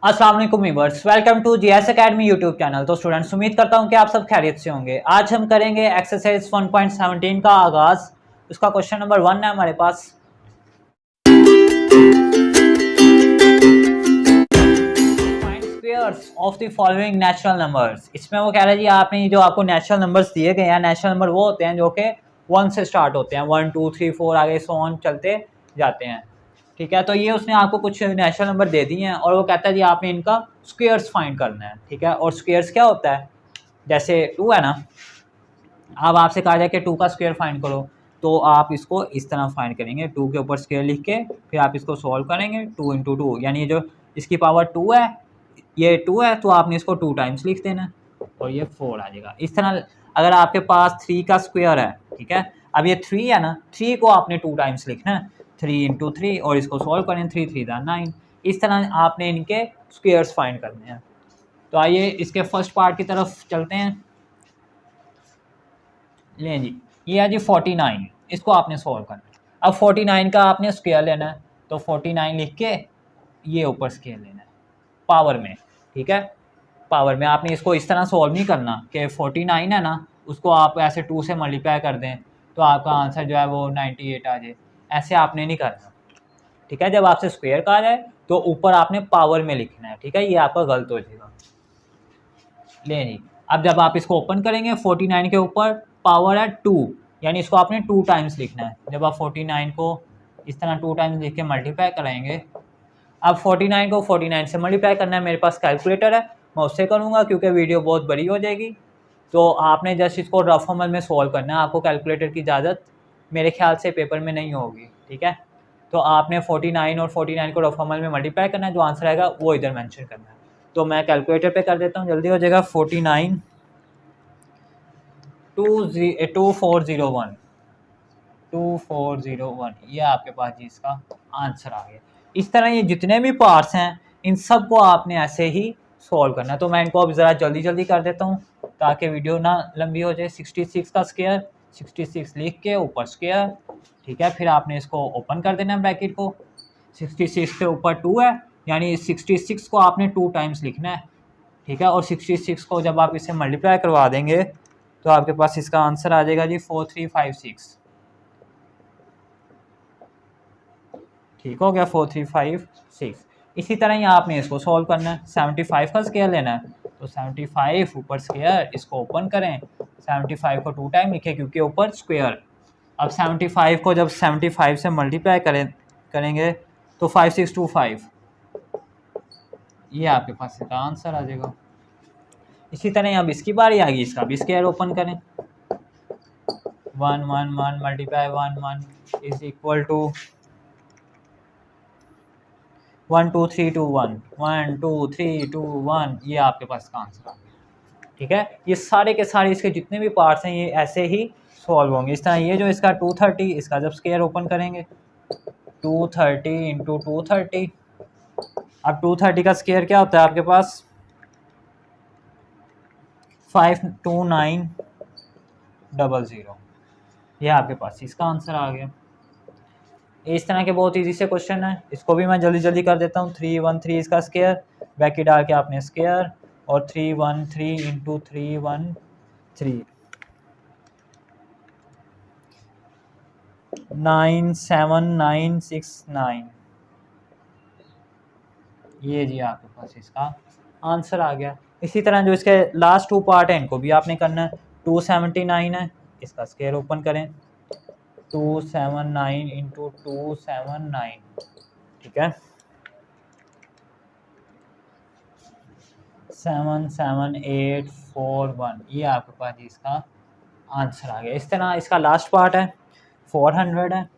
अस्सलाम वालेकुम viewers, welcome to GS academy YouTube channel. तो स्टूडेंट्स, उम्मीद करता हूं कि आप सब खैरियत से होंगे। आज हम करेंगे एक्सरसाइज 1.17 का आगाज। उसका क्वेश्चन नंबर 1 है हमारे पास। Find squares of the following natural numbers. इसमें वो कह रहा है जी आपने जो आपको नेचुरल नंबर्स दिए गए हैं, नेचुरल नंबर वो होते हैं जो कि 1 से स्टार्ट होते हैं, 1 2 3 4 आगे सो ऑन चलते जाते हैं। ठीक है, तो ये उसने आपको कुछ नेचुरल नंबर दे दिए हैं और वो कहता है जी आपने इनका स्क्वायर्स फाइंड करना है। ठीक है, और स्क्वायर्स क्या होता है, जैसे 2 है ना, अब आपसे कहा जाए कि 2 का स्क्वायर फाइंड करो, तो आप इसको इस तरह फाइंड करेंगे, 2 के ऊपर स्क्वायर लिख के फिर आप इसको सॉल्व करेंगे। 2 इंटू 2 यानी जो इसकी पावर 2 है, ये 2 है तो आपने इसको 2 टाइम्स लिख देना और ये 4 आ जाएगा। इस तरह अगर आपके पास 3 का स्क्वायर है, ठीक है, अब ये 3 है ना, 3 को आपने 2 टाइम्स लिखना है, 3 इंटू 3 और इसको सॉल्व करें, 3 3 9। इस तरह आपने इनके स्क्वायर्स फाइंड करने हैं। तो आइए इसके फर्स्ट पार्ट की तरफ चलते हैं। लें जी, ये है जी 49, इसको आपने सॉल्व करना है। अब 49 का आपने स्क्वायर लेना है, तो 49 लिख के ये ऊपर स्क्वायर लेना है पावर में। ठीक है, पावर में आपने इसको इस तरह सॉल्व नहीं करना कि 49 है ना, उसको आप ऐसे 2 से मल्टीप्लाई कर दें तो आपका आंसर जो है वो 98 आ जाए। ऐसे आपने नहीं करना। ठीक है, जब आपसे स्क्वायर कहा जाए तो ऊपर आपने पावर में लिखना है। ठीक है, ये आपका गलत हो जाएगा। ले जी, अब जब आप इसको ओपन करेंगे 49 के ऊपर पावर है 2, यानी इसको आपने 2 टाइम्स लिखना है। जब आप 49 को इस तरह 2 टाइम्स लिख के मल्टीप्लाई कराएंगे, अब 49 को 49 से मल्टीप्लाई करना है। मेरे पास कैलकुलेटर है, मैं उससे करूँगा क्योंकि वीडियो बहुत बड़ी हो जाएगी। तो आपने जस्ट इसको रफ अमल में सॉल्व करना है, आपको कैलकुलेटर की इजाज़त मेरे ख्याल से पेपर में नहीं होगी। ठीक है, तो आपने 49 और 49 को रफ अमल में मल्टीप्लाई करना है, जो आंसर आएगा वो इधर मेंशन करना है। तो मैं कैलकुलेटर पे कर देता हूँ, जल्दी हो जाएगा। 49 2401 2401, ये आपके पास जी इसका आंसर आ गया। इस तरह ये जितने भी पार्ट्स हैं इन सब को आपने ऐसे ही सॉल्व करना है। तो मैं इनको अब ज़रा जल्दी जल्दी कर देता हूँ ताकि वीडियो ना लंबी हो जाए। 66 का स्क्वायर, 66 लिख के ऊपर स्क्वायर। ठीक है, फिर आपने इसको ओपन कर देना है ब्रैकेट को। 66 के ऊपर 2 है, यानी 66 को आपने 2 टाइम्स लिखना है। ठीक है, और 66 को जब आप इसे मल्टीप्लाई करवा देंगे तो आपके पास इसका आंसर आ जाएगा जी 4356। ठीक हो गया, 4356। इसी तरह ही आपने इसको सॉल्व करना है। 75 का स्क्वायर लेना है, तो 75 ऊपर स्क्वायर, इसको ओपन करें, 75 को 2 टाइम लिखे क्योंकि ऊपर स्क्वायर। अब 75 को जब 75 से मल्टीप्लाई करेंगे तो 5625, ये आपके पास इसका आंसर आ जाएगा। इसी तरह अब इसकी बारी आ गई, इसका भी स्क्वायर ओपन करें। 1 1 1 मल्टीप्लाई 1 1 इज इक्वल टू 1 2 3 2 1 1 2 3 2 1, ये आपके पास का आंसर आ गया। ठीक है, ये सारे के सारे इसके जितने भी पार्ट्स हैं ये ऐसे ही सॉल्व होंगे। इस तरह ये जो इसका 230, इसका जब स्क्वायर ओपन करेंगे 230 इंटू 230। अब 230 का स्क्वायर क्या होता है आपके पास, 52900। ये आपके पास इसका आंसर आ गया। इस तरह के बहुत इजी से क्वेश्चन है, इसको भी मैं जल्दी जल्दी कर देता हूँ। 313 इसका स्क्वायर, ब्रैकेट डाल के आपने स्क्वायर, और 313 इंटू 313 97969, ये जी आपके पास इसका आंसर आ गया। इसी तरह जो इसके लास्ट 2 पार्ट हैं इनको भी आपने करना है। 279 है, इसका स्क्वायर ओपन करें, 279 इंटू 279। ठीक है, 77841, ये आपके पास इसका आंसर आ गया। इस तरह इसका लास्ट पार्ट है 400 है,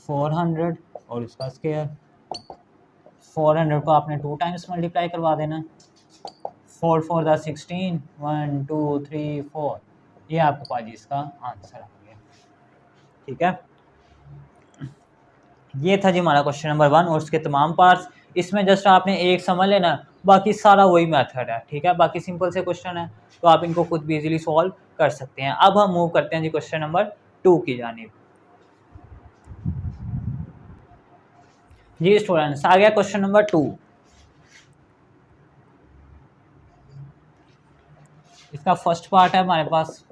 400 और इसका स्क्वायर। 400 को आपने 2 टाइम्स मल्टीप्लाई करवा देना, 4 4 दा 16, 1 2 3 4, ये आपके पास इसका आंसर आ गया। ठीक है, ये था जी हमारा क्वेश्चन नंबर 1 और उसके तमाम पार्ट्स। इसमें जस्ट आपने एक समझ लेना, बाकी सारा वही मेथड है। ठीक है, बाकी सिंपल से क्वेश्चन है तो आप इनको खुद भी इजीली सॉल्व कर सकते हैं। अब हम मूव करते हैं जी क्वेश्चन नंबर 2 की जानिब। जी स्टूडेंट्स, आ गया क्वेश्चन नंबर 2। इसका फर्स्ट पार्ट है हमारे पास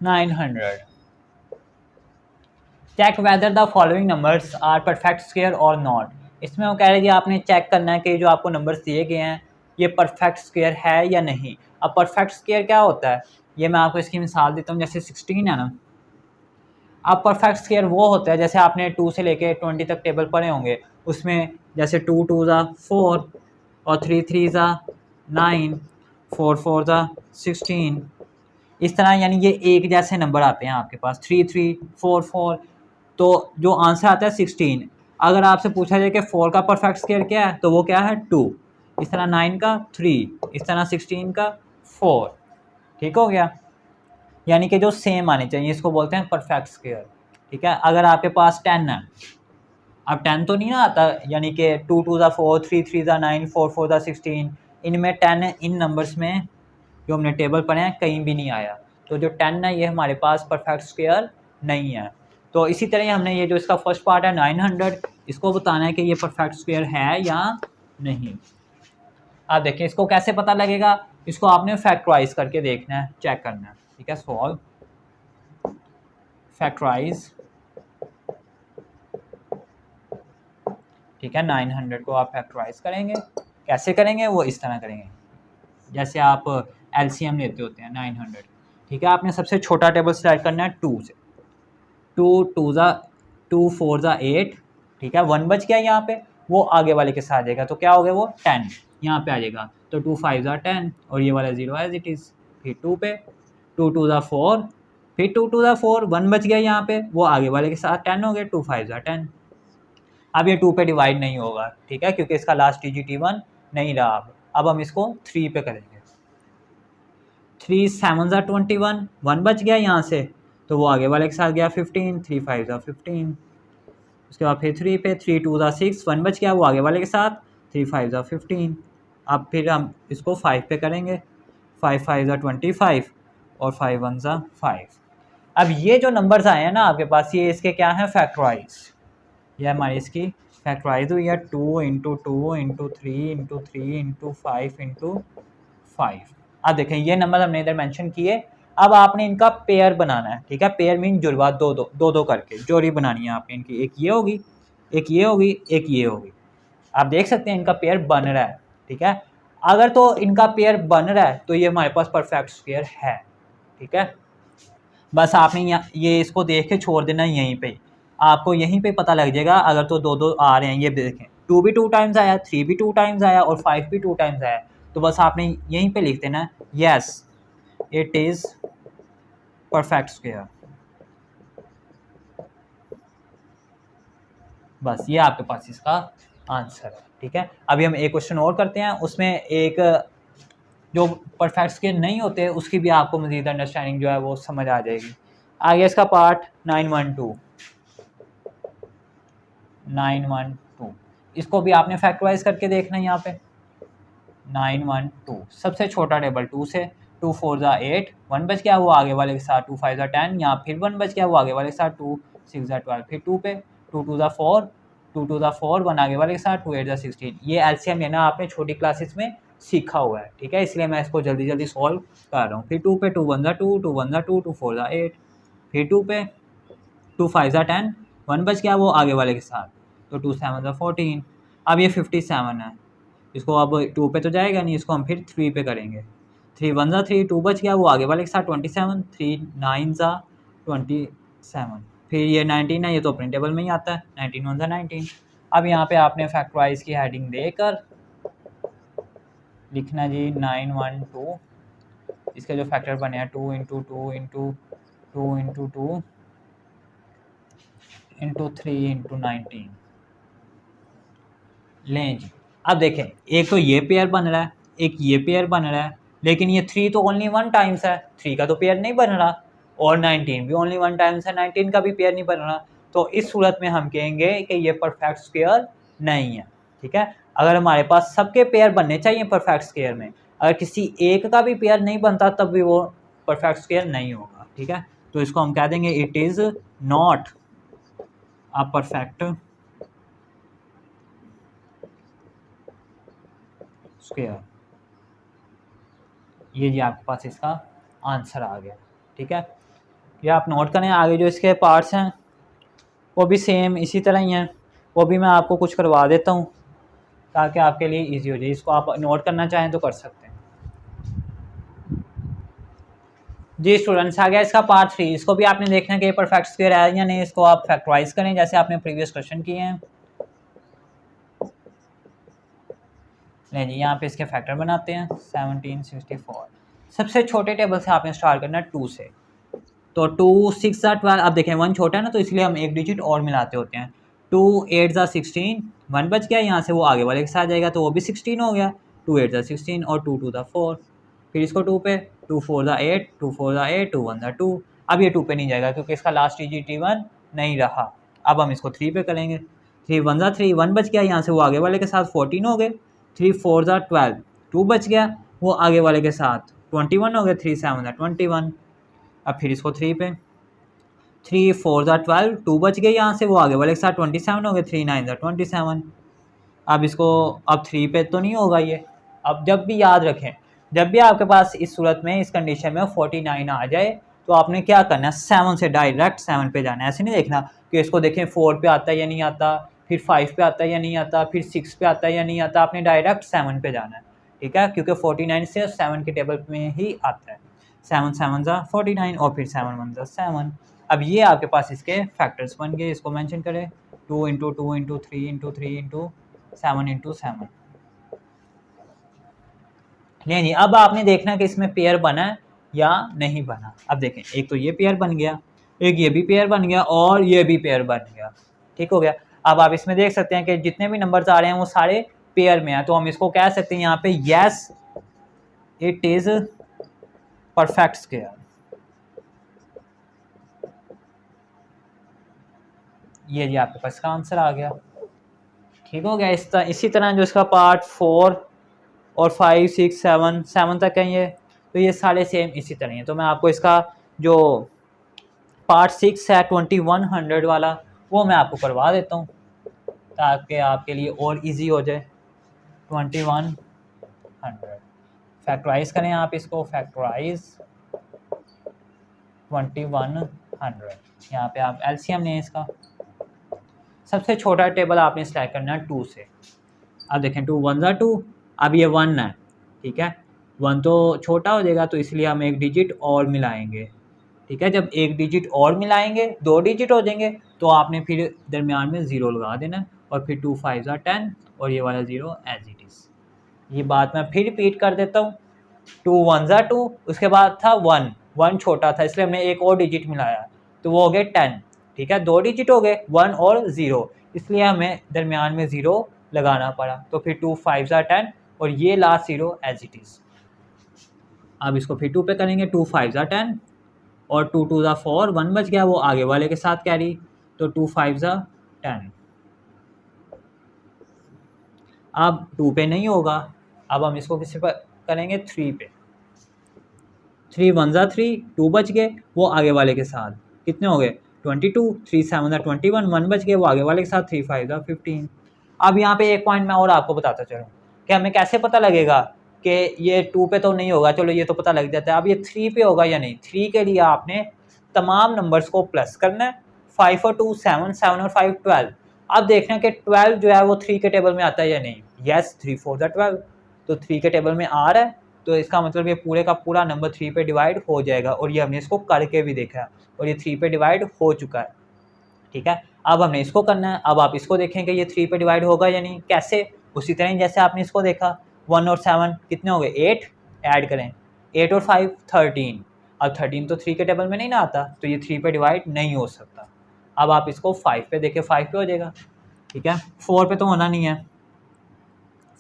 900। Check whether the following numbers are perfect square और नॉट। इसमें वो कह रहे हैं कि आपने चेक करना है कि जो आपको नंबर्स दिए गए हैं ये परफेक्ट स्क्वायर है या नहीं। अब परफेक्ट स्क्वायर क्या होता है, ये मैं आपको इसकी मिसाल देता हूँ। जैसे 16 है ना, अब परफेक्ट स्क्वायर वो होता है, जैसे आपने 2 से लेके 20 तक टेबल पढ़े होंगे, उसमें जैसे 2 2 ज़ा 4 और 3 3 ज़ा 9, 4 4 ज़ा 16, इस तरह यानी ये एक जैसे नंबर आते हैं आपके पास 3 3 4 4। तो जो आंसर आता है 16। अगर आपसे पूछा जाए कि 4 का परफेक्ट स्क्वायर क्या है तो वो क्या है 2, इस तरह 9 का 3, इस तरह 16 का 4। ठीक हो गया, यानी कि जो सेम आने चाहिए, इसको बोलते हैं परफेक्ट स्क्वायर। ठीक है, अगर आपके पास 10 है, अब 10 तो नहीं ना आता, यानी कि 2 2 ज़ा 4, 3 3 ज़ा 9, 4 4 ज़ा 16, इनमें 10 इन नंबर्स में जो हमने टेबल पढ़े हैं कहीं भी नहीं आया। तो जो 10 है ये हमारे पास परफेक्ट स्क्वायर नहीं है। तो इसी तरह हमने ये जो इसका फर्स्ट पार्ट है 900, इसको बताना है कि ये परफेक्ट स्क्वायर है या नहीं। आप देखिए इसको कैसे पता लगेगा, इसको आपने फैक्टराइज करके देखना है, चेक करना है। ठीक है, सॉल्व फैक्टराइज। ठीक है, 900 को आप फैक्टराइज करेंगे, कैसे करेंगे वो इस तरह करेंगे जैसे आप एलसीएम लेते होते हैं 900। ठीक है, आपने सबसे छोटा टेबल सेलेक्ट करना है 2 से। 2 2 ज़ा 2 4 ज़ा 8। ठीक है, 1 बच गया यहाँ पे, वो आगे वाले के साथ आ जाएगा, तो क्या हो गया वो 10 यहाँ पे आ जाएगा। तो 2 5 ज़ा 10 और ये वाला 0 एज इट इज़। फिर 2 पे 2 2 ज़ा 4, फिर 2 2 ज़ा 4, 1 बच गया यहाँ पे, वो आगे वाले के साथ 10 हो गए, 2 5 ज़ा 10। अब ये 2 पे डिवाइड नहीं होगा, ठीक है, क्योंकि इसका लास्ट डिजिट 1 नहीं रहा। अब हम इसको 3 पे करेंगे। 3 7 ज़ा 21, 1 बच गया यहाँ से, तो वो आगे वाले के साथ गया 15, 3 5 ज़ा 15। उसके बाद फिर 3 पे 3 2 ज़ा 6, 1 बच गया वो आगे वाले के साथ, 3 5 ज़ा 15। अब फिर हम इसको 5 पे करेंगे, 5 5 ज़ा 25 और 5 1 ज़ा 5। अब ये जो नंबर्स आए हैं ना आपके पास, ये इसके क्या हैं फैक्टराइज। ये हमारी इसकी फैक्टराइज हुई है 2 into 2 into 3 into 3 into 5 into 5। अब देखें ये नंबर हमने इधर मेंशन किए। अब आपने इनका पेयर बनाना है। ठीक है, पेयर मीन जुड़वा, दो दो दो दो करके जोड़ी बनानी है आपने इनकी। एक ये होगी, एक ये होगी, एक ये होगी। आप देख सकते हैं इनका पेयर बन रहा है। ठीक है, अगर तो इनका पेयर बन रहा है तो ये हमारे पास परफेक्ट स्क्वायर है। ठीक है, बस आपने ये इसको देख के छोड़ देना यहीं पे, आपको यहीं पे पता लग जाएगा। अगर तो दो दो आ रहे हैं, ये देखें 2 भी 2 टाइम्स आया, 3 भी 2 टाइम्स आया और 5 भी 2 टाइम्स आया, तो बस आपने यहीं पे लिख देना yes it is perfect square. बस ये आपके पास इसका आंसर है। ठीक है, अभी हम एक क्वेश्चन और करते हैं, उसमें एक जो परफेक्ट स्क्वायर नहीं होते उसकी भी आपको मज़ीद अंडरस्टैंडिंग जो है वो समझ आ जाएगी। आगे इसका पार्ट 912, इसको भी आपने फैक्टराइज करके देखना है। यहाँ पे 912 सबसे छोटा टेबल 2 से, 2 4 ज़ा 8, 1 बच गया वो आगे वाले के साथ, 2 5 ज़ा 10, यहाँ फिर 1 बच गया वो आगे वाले के साथ, 2 6 ज़ा 12, फिर 2 पे 2 2 ज़ा 4, 2 2 ज़ा 4, 1 आगे वाले के साथ, 2 8 ज़ा 16। ये एलसीएम लेना आपने छोटी क्लासेस में सीखा हुआ है। ठीक है, इसलिए मैं इसको जल्दी जल्दी सॉल्व कर रहा हूँ। फिर 2 पे 2 1 ज़ा 2, 2 1 ज़ा 2, 2 4 ज़ा 8, फिर 2 पे 2 5 ज़ा 10, 1 बच गया वो आगे वाले के साथ, तो 2 7 ज़ा 14। अब ये 57 है, इसको अब 2 पे तो जाएगा नहीं, इसको हम फिर 3 पे करेंगे। 3 1 ज़ा 3, 2 बच गया वो आगे वाले के साथ 27, 3 9 ज़ा 27, फिर ये 19 है, ये तो अपने टेबल में ही आता है, 19 1 ज़ा 19। अब यहाँ पे आपने फैक्टराइज की हेडिंग देकर लिखना जी 912, इसके जो फैक्टर बने हैं 2 into 2 into 2 into 2 into 3 into 19 लें जी। अब देखें एक तो ये पेयर बन रहा है, एक ये पेयर बन रहा है, लेकिन ये 3 तो ओनली 1 टाइम्स है, 3 का तो पेयर नहीं बन रहा, और 19 भी ओनली 1 टाइम्स है, 19 का भी पेयर नहीं बन रहा। तो इस सूरत में हम कहेंगे कि ये परफेक्ट स्क्वायर नहीं है। ठीक है, अगर हमारे पास सबके पेयर बनने चाहिए परफेक्ट स्क्वायर में, अगर किसी एक का भी पेयर नहीं बनता तब भी वो परफेक्ट स्क्वायर नहीं होगा। ठीक है, तो इसको हम कह देंगे it is not a perfect square. ये जी आपके पास इसका आंसर आ गया। ठीक है, ये आप नोट करें। आगे जो इसके पार्ट्स हैं वो भी सेम इसी तरह ही हैं, वो भी मैं आपको कुछ करवा देता हूँ ताकि आपके लिए इजी हो जाए। इसको आप नोट करना चाहें तो कर सकते हैं। जी स्टूडेंट्स, आ गया इसका पार्ट 3। इसको भी आपने देखना है कि परफेक्ट स्क्वायर है या नहीं। इसको आप फैक्टराइज करें जैसे आपने प्रीवियस क्वेश्चन किए हैं। नहीं जी, यहाँ पे इसके फैक्टर बनाते हैं। 1764 सबसे छोटे टेबल से आपने स्टार्ट करना है 2 से। तो 2 6 12, अब देखें 1 छोटा है ना, तो इसलिए हम एक डिजिट और मिलाते होते हैं। 2 8 16, 1 बच गया, यहाँ से वो आगे वाले के साथ जाएगा तो वो भी 16 हो गया। 2 8 16 और 2 2 4। फिर इसको 2 पे, 2 4 8, 2 4 8, 2 1 2। अब ये 2 पे नहीं जाएगा क्योंकि इसका लास्ट डिजिट 1 नहीं रहा। अब हम इसको 3 पे करेंगे। 3 1 3, 1 बच गया, यहाँ से वो आगे वाले के साथ 14 हो गए। 3 4 12, 2 बच गया, वो आगे वाले के साथ 21 हो गए। 3 7 21। अब फिर इसको 3 पे, 3 4 12, 2 बच गए, यहाँ से वो आगे वाले के साथ 27 हो गए। 3 9 27। अब इसको, अब 3 पे तो नहीं होगा ये। अब जब भी याद रखें, जब भी आपके पास इस सूरत में, इस कंडीशन में 49 आ जाए तो आपने क्या करना है, 7 से डायरेक्ट 7 पे जाना है। ऐसे नहीं देखना कि इसको देखें 4 पे आता है या नहीं आता, फिर 5 पे आता है या नहीं आता, फिर 6 पे आता है या नहीं आता। आपने डायरेक्ट 7 पे जाना है। ठीक है, क्योंकि 49 से 7 के टेबल में ही आता है। 7 7 49 और फिर 7 1 7। अब ये आपके पास इसके फैक्टर्स बन गए। इसको मेंशन करें 2 into 2 into 3 into 3 into 7 into 7। नहीं नहीं, अब आपने देखना कि इसमें पेयर बना है या नहीं बना। अब देखें, एक तो ये पेयर बन गया, एक ये भी पेयर बन गया और ये भी पेयर बन गया। ठीक हो गया। अब आप इसमें देख सकते हैं कि जितने भी नंबर्स आ रहे हैं वो सारे पेयर में हैं। तो हम इसको कह सकते हैं यहाँ पे yes it is perfect square. ये जी आपके पास का आंसर आ गया। ठीक हो गया। इसी तरह जो इसका पार्ट 4 और 5 6 7 तक है ये, तो ये सारे सेम इसी तरह हैं। तो मैं आपको इसका जो पार्ट 6 है 2100 वाला, वो मैं आपको करवा देता हूँ ताकि आपके लिए और इजी हो जाए। 2100 फैक्टराइज करें आप इसको, फैक्टराइज 2100। यहाँ पे आप एलसीएम लें इसका। सबसे छोटा टेबल आपने सिलेक्ट करना है 2 से। अब देखें 2 1 2, अब ये 1 है। ठीक है, 1 तो छोटा हो जाएगा तो इसलिए हम एक डिजिट और मिलाएंगे। ठीक है, जब एक डिजिट और मिलाएंगे 2 डिजिट हो जाएंगे तो आपने फिर दरमियान में 0 लगा देना और फिर 2 5 10 और ये वाला 0 एज इट इज़। ये बात मैं फिर रिपीट कर देता हूँ। 2 1 2, उसके बाद था 1 छोटा था इसलिए हमने एक और डिजिट मिलाया तो वो हो गए 10। ठीक है, 2 डिजिट हो गए 1 और 0, इसलिए हमें दरमियान में 0 लगाना पड़ा। तो फिर 2 5 10 और ये लास्ट 0 एज इट इज़। अब इसको फिर 2 पे करेंगे। 2 5 10 और 2 2 4, 1 बच गया, वो आगे वाले के साथ कैरी, तो 2 5 10। अब 2 पे नहीं होगा, अब हम इसको किसी पर करेंगे 3 पे। 3 1 3, 2 बच गए, वो आगे वाले के साथ कितने हो गए 22। 3 7 21, 1 बच गए, वो आगे वाले के साथ 3 5 15। अब यहाँ पे एक पॉइंट मैं और आपको बताता चलूँ कि हमें कैसे पता लगेगा कि ये 2 पे तो नहीं होगा। चलो ये तो पता लग जाता है, अब ये 3 पे होगा या नहीं। 3 के लिए आपने तमाम नंबर्स को प्लस करना है। 5 और 2 7, 7 और 5 12। अब देखना है कि 12 जो है वो 3 के टेबल में आता है या नहीं। यस 3 4 12, तो 3 के टेबल में आ रहा है, तो इसका मतलब ये पूरे का पूरा नंबर 3 पे डिवाइड हो जाएगा। और ये हमने इसको करके भी देखा है और ये 3 पे डिवाइड हो चुका है। ठीक है, अब हमने इसको करना है। अब आप इसको देखें कि ये 3 पे डिवाइड होगा या नहीं। कैसे, उसी तरह जैसे आपने इसको देखा। 1 और 7 कितने हो गए 8, ऐड करें 8 और 5 13। अब 13 तो 3 के टेबल में नहीं ना आता, तो ये 3 पे डिवाइड नहीं हो सकता। अब आप इसको 5 पे देखें, 5 पे हो जाएगा। ठीक है, 4 पे तो होना नहीं है,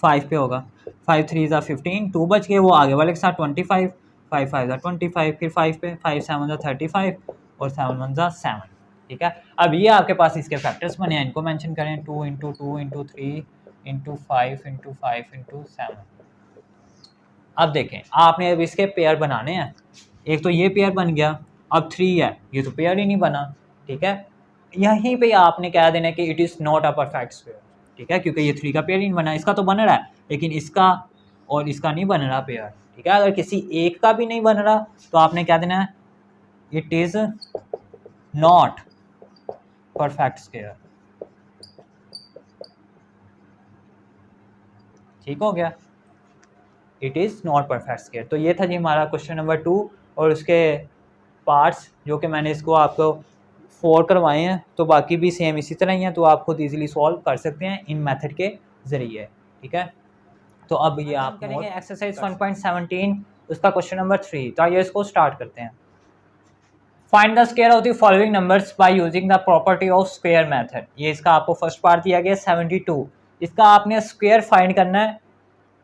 5 पे होगा। 5 3 15, 2 बच गए, वो आगे वाले के साथ 25, 5 5 25, फिर 5 पे 5 7 35 और 7 1 7। ठीक है, अब ये आपके पास इसके फैक्टर्स बने हैं, इनको मेंशन करें 2 into 2 into 3 into 5 into 5 into 7। अब देखें, आपने अब इसके पेयर बनाने हैं। एक तो ये पेयर बन गया, अब 3 है, ये तो पेयर ही नहीं बना। ठीक है, यहीं पे आपने कह देना कि it is not a perfect square. ठीक है, क्योंकि ये 3 का पेयर ही नहीं बना। इसका तो बन रहा है लेकिन इसका और इसका नहीं बन रहा पेयर, ठीक है। अगर किसी एक का भी नहीं बन रहा तो आपने क्या देना है, it is not perfect square. ठीक हो गया, it is not perfect square. तो ये था जी हमारा क्वेश्चन नंबर 2 और उसके पार्ट्स जो कि मैंने इसको आपको 4 करवाए हैं, तो बाकी भी सेम इसी तरह ही हैं, तो आप खुद इजीली सॉल्व कर सकते हैं इन मेथड के ज़रिए, ठीक है। तो अब ये आप करेंगे एक्सरसाइज 1.17 उसका क्वेश्चन नंबर 3। तो आइए इसको स्टार्ट करते हैं। Find the square of the following numbers by using the property of square method. ये इसका आपको फर्स्ट पार्ट दिया गया 72। इसका आपने स्क्वायर फाइंड करना है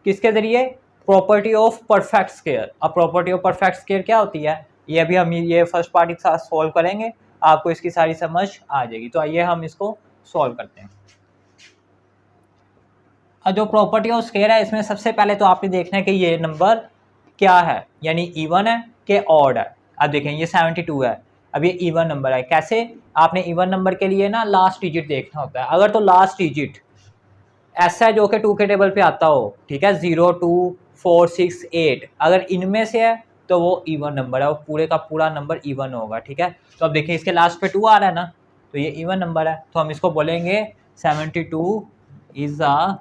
किसके जरिए, प्रॉपर्टी ऑफ परफेक्ट स्क्वायर। अब प्रॉपर्टी ऑफ परफेक्ट स्क्वायर क्या होती है, ये अभी हम ये फर्स्ट पार्ट के साथ सॉल्व करेंगे, आपको इसकी सारी समझ आ जाएगी। तो आइए हम इसको सॉल्व करते हैं। अब जो प्रॉपर्टी ऑफ स्क्वायर है इसमें सबसे पहले तो आपने देखना है कि ये नंबर क्या है, यानी इवन है कि ऑड है। अब देखें ये 72 है, अब ये इवन नंबर है। कैसे, आपने इवन नंबर के लिए ना लास्ट डिजिट देखना होता है। अगर तो लास्ट डिजिट ऐसा है जो कि 2 के टेबल पे आता हो, ठीक है, 0 2 4 6 8, अगर इनमें से है तो वो इवन नंबर है, वो पूरे का पूरा नंबर इवन होगा, ठीक है। तो अब देखिए इसके लास्ट पे 2 आ रहा है ना, तो ये इवन नंबर है, तो हम इसको बोलेंगे 72 इज अ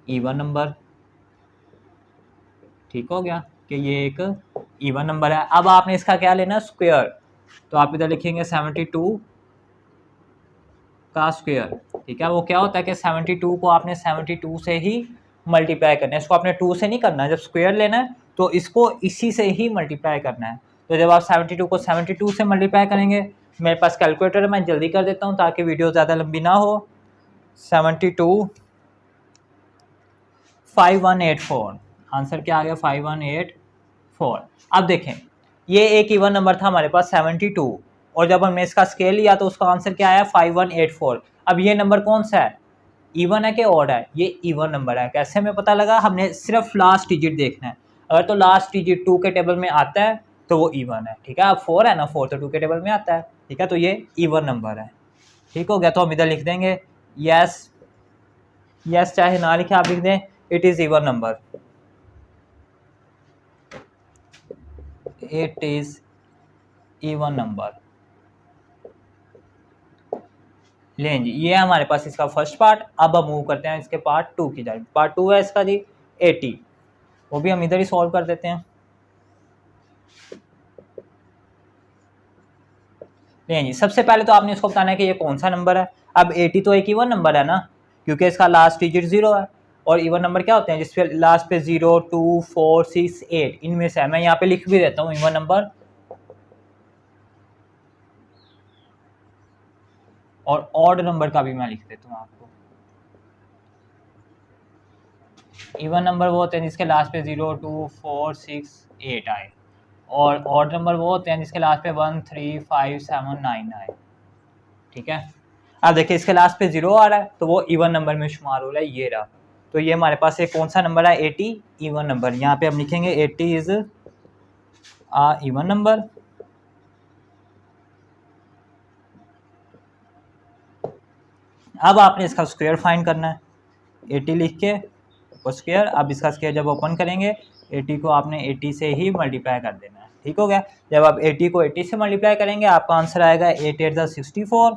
इवन नंबर। ठीक हो गया कि ये एक इवन नंबर है। अब आपने इसका क्या लेना, स्क्वायर। तो आप इधर लिखेंगे 72 का स्क्वायर, ठीक है। वो क्या होता है कि 72 को आपने 72 से ही मल्टीप्लाई करना है, इसको आपने 2 से नहीं करना है। जब स्क्वायर लेना है तो इसको इसी से ही मल्टीप्लाई करना है। तो जब आप 72 को 72 से मल्टीप्लाई करेंगे, मेरे पास कैलकुलेटर है, मैं जल्दी कर देता हूँ ताकि वीडियो ज़्यादा लंबी ना हो। 72 5184, आंसर क्या आ गया 5184। अब देखें ये एक इवन नंबर था हमारे पास 72, और जब हमने इसका स्केल लिया तो उसका आंसर क्या आया 5184। अब ये नंबर कौन सा है, इवन है कि ऑड है, ये इवन नंबर है। कैसे हमें पता लगा, हमने सिर्फ लास्ट डिजिट देखना है। अगर तो लास्ट डिजिट 2 के टेबल में आता है तो वो इवन है, ठीक है। अब 4 है ना, 4 तो 2 के टेबल में आता है, ठीक है, तो ये इवन नंबर है। ठीक हो गया, तो हम इधर लिख देंगे यस, यस चाहे ना लिखे आप लिख दें it is even number, it is even number. लें जी, ये है हमारे पास इसका फर्स्ट पार्ट। अब हम मूव करते हैं इसके पार्ट 2 की जाए। पार्ट 2 है इसका जी 80, वो भी हम इधर ही सॉल्व कर देते हैं। लें जी, सबसे पहले तो आपने इसको बताना है कि ये कौन सा नंबर है। अब 80 तो एक इवन नंबर है ना, क्योंकि इसका लास्ट डिजिट 0 है, और इवन नंबर क्या होते हैं जिसपे लास्ट पे 0 2 4 6 8 इनमें से है। मैं यहाँ पे लिख भी देता हूँ इवन नंबर, और ऑड नंबर का भी मैं लिख देता हूँ आपको। इवन नंबर वो होते हैं जिसके लास्ट पे 0 2 4 6 8 आए, और ऑड नंबर वो होते हैं जिसके लास्ट पे 1 3 5 7 9 आए, ठीक है। अब देखिए इसके लास्ट पे 0 आ रहा है तो वो इवन नंबर में शुमार हो रहा है, ये रहा। तो ये हमारे पास एक कौन सा नंबर है, 80 इवन नंबर। यहाँ पे हम लिखेंगे 80 इज आ इवन नंबर। अब आपने इसका स्क्वायर फाइंड करना है, 80 लिख के ऊपर स्क्वायर। अब इसका स्क्वायर जब ओपन करेंगे 80 को आपने 80 से ही मल्टीप्लाई कर देना है, ठीक हो गया। जब आप 80 को 80 से मल्टीप्लाई करेंगे आपका आंसर आएगा 8 8 64।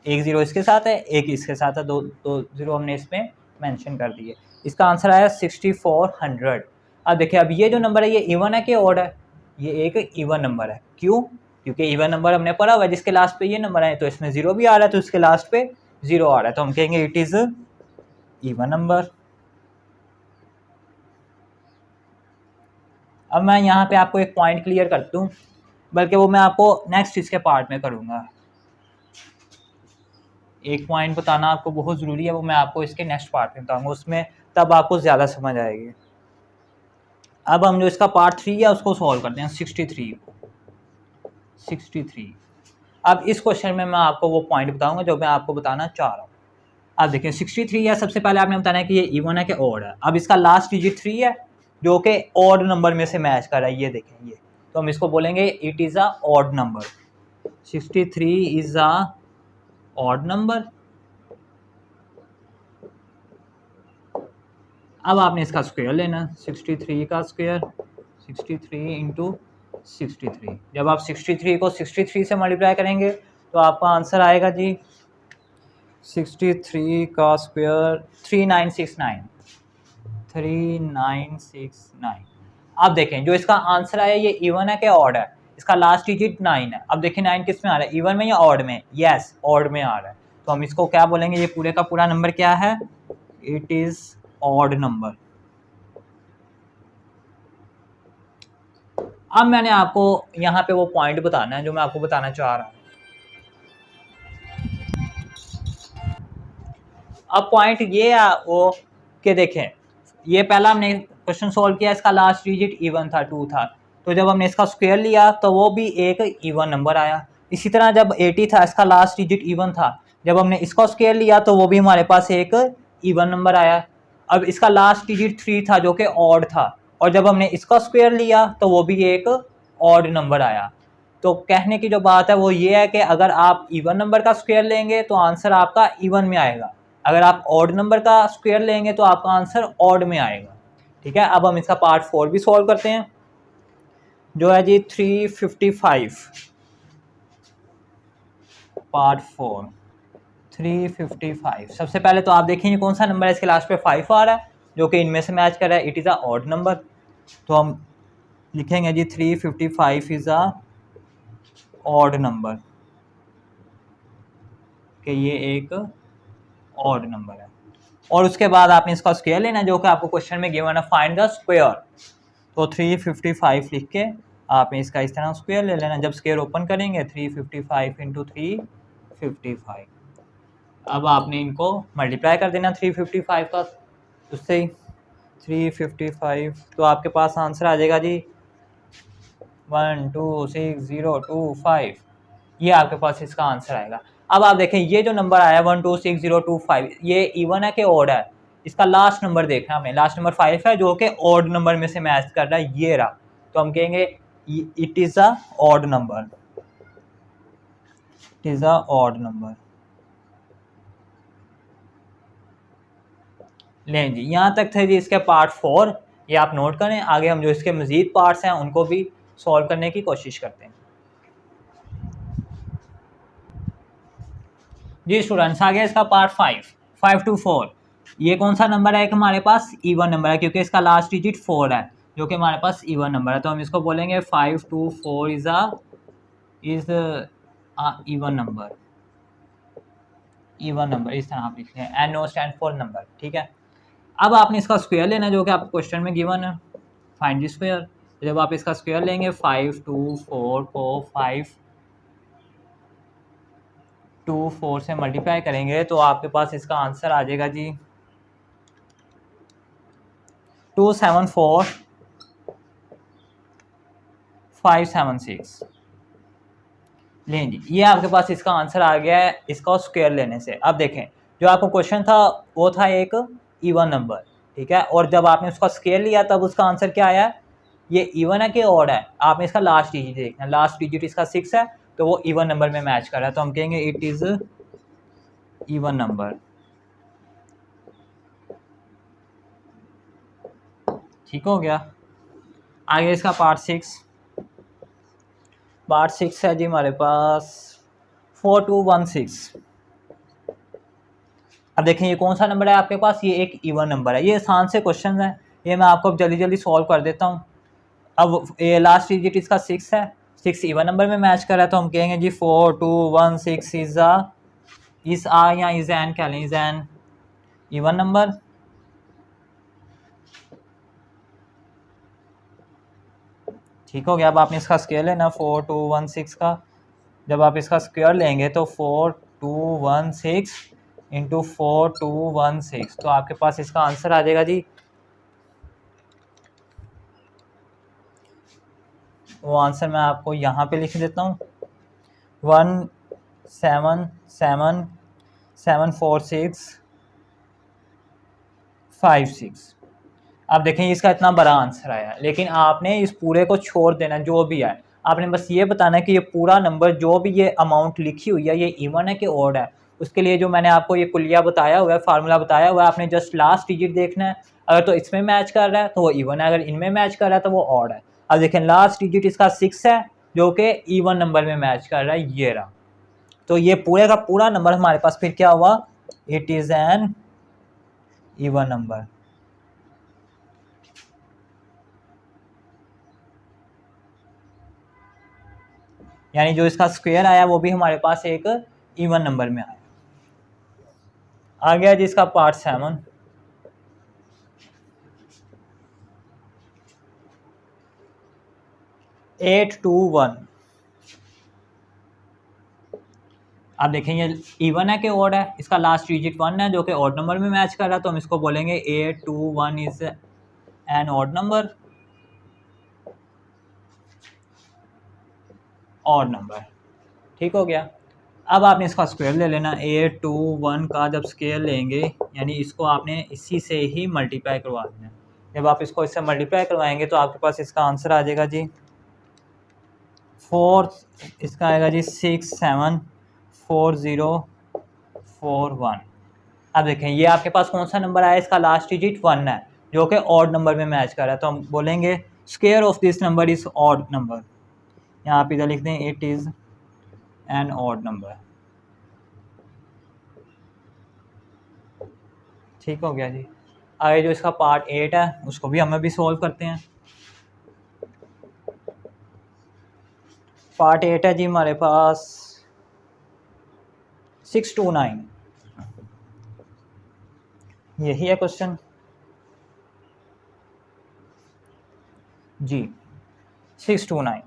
एक जीरो इसके साथ है, एक इसके साथ है, दो दो जीरो हमने इसमें मेंशन कर दिए। इसका आंसर आया 6400। अब देखिए अब ये जो नंबर है ये इवन है कि ऑड है, ये एक इवन नंबर है। क्यों, क्योंकि इवन नंबर हमने पढ़ा हुआ है जिसके लास्ट पे ये नंबर है, तो इसमें 0 भी आ रहा है तो इसके लास्ट पे 0 आ रहा है, तो हम कहेंगे इट इज इवन नंबर। अब मैं यहाँ पे आपको एक पॉइंट क्लियर कर दूँ, बल्कि वो मैं आपको नेक्स्ट इसके पार्ट में करूँगा। एक पॉइंट बताना आपको बहुत ज़रूरी है, वो मैं आपको इसके नेक्स्ट पार्ट में बताऊँगा, उसमें तब आपको ज़्यादा समझ आएगी। अब हम जो इसका पार्ट 3 है उसको सॉल्व करते हैं, 63। अब इस क्वेश्चन में मैं आपको वो पॉइंट बताऊंगा जो मैं आपको बताना चाह रहा हूँ। अब देखिए 63 है, सबसे पहले आपने बताना है कि ये इवन है कि ऑड है। अब इसका लास्ट डिजिट 3 है जो कि ऑड नंबर में से मैच कर रहा है, ये देखें ये, तो हम इसको बोलेंगे it is a odd number. 63 is a odd number. अब आपने इसका स्क्वायर लेना, 63 का स्क्वायर, 63 इंटू 63। जब आप 63 को 63 से मल्टीप्लाई करेंगे तो आपका आंसर आएगा जी 63 का स्क्वायर 3969, 3969। अब देखें जो इसका आंसर आया ये इवन है कि ऑड है? इसका लास्ट डिजिट 9 है। अब देखिए 9 किस में आ रहा है, इवन में या ऑड में? यस, ऑड में आ रहा है। तो हम इसको क्या बोलेंगे, ये पूरे का पूरा नंबर क्या है? It is odd number. अब मैंने आपको यहाँ पे वो पॉइंट बताना है जो मैं आपको बताना चाह रहा हूँ। अब पॉइंट ये है वो कि देखें, ये पहला हमने क्वेश्चन सॉल्व किया, इसका लास्ट डिजिट इवन था, 2 था। तो जब हमने इसका स्क्वायर लिया तो वो भी एक इवन नंबर आया। इसी तरह जब 80 था, इसका लास्ट डिजिट इवन था, जब हमने इसका स्क्वायर लिया तो वो भी हमारे पास एक इवन नंबर आया। अब इसका लास्ट डिजिट 3 था जो कि ऑड था, और जब हमने इसका स्क्वायर लिया तो वो भी एक ऑड नंबर आया। तो कहने की जो बात है वो ये है कि अगर आप इवन नंबर का स्क्वायर लेंगे तो आंसर आपका इवन में आएगा, अगर आप ऑड नंबर का स्क्वायर लेंगे तो आपका आंसर ऑड में आएगा। ठीक है, अब हम इसका पार्ट 4 भी सॉल्व करते हैं, जो है जी 355। पार्ट 4 355। सबसे पहले तो आप देखेंगे कौन सा नंबर है, इसके लास्ट पे 5 आ रहा है जो कि इनमें से मैच कर रहा है, it is a odd number. तो हम लिखेंगे जी 355 इज़ अ ऑड नंबर, कि ये एक ऑड नंबर है। और उसके बाद आपने इसका स्क्वायर लेना है जो कि आपको क्वेश्चन में गिवन है, फाइंड द स्क्वायर। तो 355 लिख के आपने इसका इस तरह स्क्वायर ले लेना। जब स्क्वायर ओपन करेंगे 355 इंटू 355। अब आपने इनको मल्टीप्लाई कर देना 355 का उससे ही 355, तो आपके पास आंसर आ जाएगा जी 126025। ये आपके पास इसका आंसर आएगा। अब आप देखें ये जो नंबर आया 126025, ये इवन है कि ऑड है? इसका लास्ट नंबर देखना हमें, लास्ट नंबर 5 है जो कि ऑड नंबर में से मैच कर रहा है, ये रहा। तो हम कहेंगे it is a odd number, it is a odd number. लें जी, यहाँ तक थे जी इसके पार्ट 4, ये आप नोट करें। आगे हम जो इसके मजीद पार्ट्स हैं उनको भी सॉल्व करने की कोशिश करते हैं। जी स्टूडेंट्स, आ गया इसका पार्ट 5 to 4। ये कौन सा नंबर है? एक हमारे पास इवन नंबर है क्योंकि इसका लास्ट डिजिट 4 है जो कि हमारे पास इवन नंबर है। तो हम इसको बोलेंगे 5 to 4 is even number. Even number इस तरह आप लिख लें, N O stand for number. ठीक है, अब आपने इसका स्क्वायर लेना जो कि आपको क्वेश्चन में गिवन है, फाइंड द स्क्वायर। जब आप इसका स्क्वायर लेंगे 5 2 4 को 5 2 4 से मल्टीप्लाई करेंगे तो आपके पास इसका आंसर आ जाएगा जी 274576। लें जी, ये आपके पास इसका आंसर आ गया है इसका स्क्वायर लेने से। अब देखें जो आपको क्वेश्चन था वो था एक इवन नंबर, ठीक है, और जब आपने उसका स्क्वायर लिया तब उसका आंसर क्या आया? ये इवन है कि ऑड है? आपने इसका लास्ट डिजिट देखना, लास्ट डिजिट इसका 6 है तो वो इवन नंबर में मैच कर रहा है। तो हम कहेंगे इट इज इवन नंबर। ठीक हो गया। आगे इसका पार्ट 6। पार्ट 6 है जी हमारे पास 4216। अब देखें ये कौन सा नंबर है आपके पास? ये एक इवन नंबर है। ये आसान से क्वेश्चन है, ये मैं आपको अब जल्दी जल्दी सॉल्व कर देता हूँ। अब ये लास्ट डिजिट इसका 6 है, 6 इवन नंबर में मैच कर रहा है। तो हम कहेंगे जी 4216 इज आ या इज एन क्या लें, इज एन इवन नंबर। ठीक हो गया। अब आपने इसका स्क्वायर लेना 4216 का। जब आप इसका स्क्वायर लेंगे तो 4216 इंटू 4216, तो आपके पास इसका आंसर आ जाएगा जी, वो आंसर मैं आपको यहाँ पे लिख देता हूँ 177474656। आप देखें इसका इतना बड़ा आंसर आया, लेकिन आपने इस पूरे को छोड़ देना जो भी है। आपने बस ये बताना है कि ये पूरा नंबर जो भी ये अमाउंट लिखी हुई है ये इवन है कि ऑड है। उसके लिए जो मैंने आपको ये कुलिया बताया हुआ है, फार्मूला बताया हुआ है, आपने जस्ट लास्ट डिजिट देखना है। अगर तो इसमें मैच कर रहा है तो वो इवन है, अगर इनमें मैच कर रहा है तो वो ऑड है। अब देखें लास्ट डिजिट इसका 6 है जो कि इवन नंबर में मैच कर रहा है, ये रहा। तो ये पूरे का पूरा नंबर हमारे पास फिर क्या हुआ, it is an even number. यानी जो इसका स्क्वायर आया वो भी हमारे पास एक इवन नंबर में आया। आ गया जी इसका पार्ट 7। Eight to one. आप देखें ये इवन है कि ऑड है, इसका लास्ट डिजिट 1 है जो कि ऑड नंबर में मैच कर रहा है, तो हम इसको बोलेंगे 821 is an odd number, odd number. ठीक हो गया। अब आपने इसका स्क्वायर ले लेना, 821 का जब स्क्वायर लेंगे यानी इसको आपने इसी से ही मल्टीप्लाई करवा देना। जब आप इसको इससे मल्टीप्लाई करवाएंगे तो आपके पास इसका आंसर आ जाएगा जी 4, इसका आएगा जी 674041। अब देखें ये आपके पास कौन सा नंबर आया, इसका लास्ट डिजिट 1 है जो कि ऑड नंबर में मैच कर रहा है, तो हम बोलेंगे square of this number is odd number. यहाँ आप इधर लिख दें it is an odd number. ठीक हो गया जी। आगे जो इसका पार्ट 8 है उसको भी हम अभी सॉल्व करते हैं। पार्ट 8 है जी हमारे पास 629, यही है क्वेश्चन जी 629।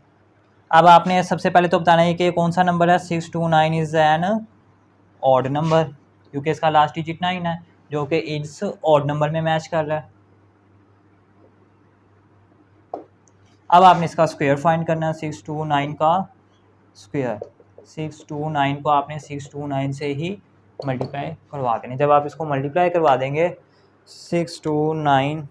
अब आपने सबसे पहले तो बताना है कि कौन सा नंबर है, 629 इज एन ऑड नंबर क्योंकि इसका लास्ट डिजिट 9 है जो कि इस ऑड नंबर में मैच कर रहा है। अब आपने इसका स्क्वायर फाइंड करना है, 629 का स्क्वायर, 629 को आपने 629 से ही मल्टीप्लाई करवा देंगे। जब आप इसको मल्टीप्लाई करवा देंगे 629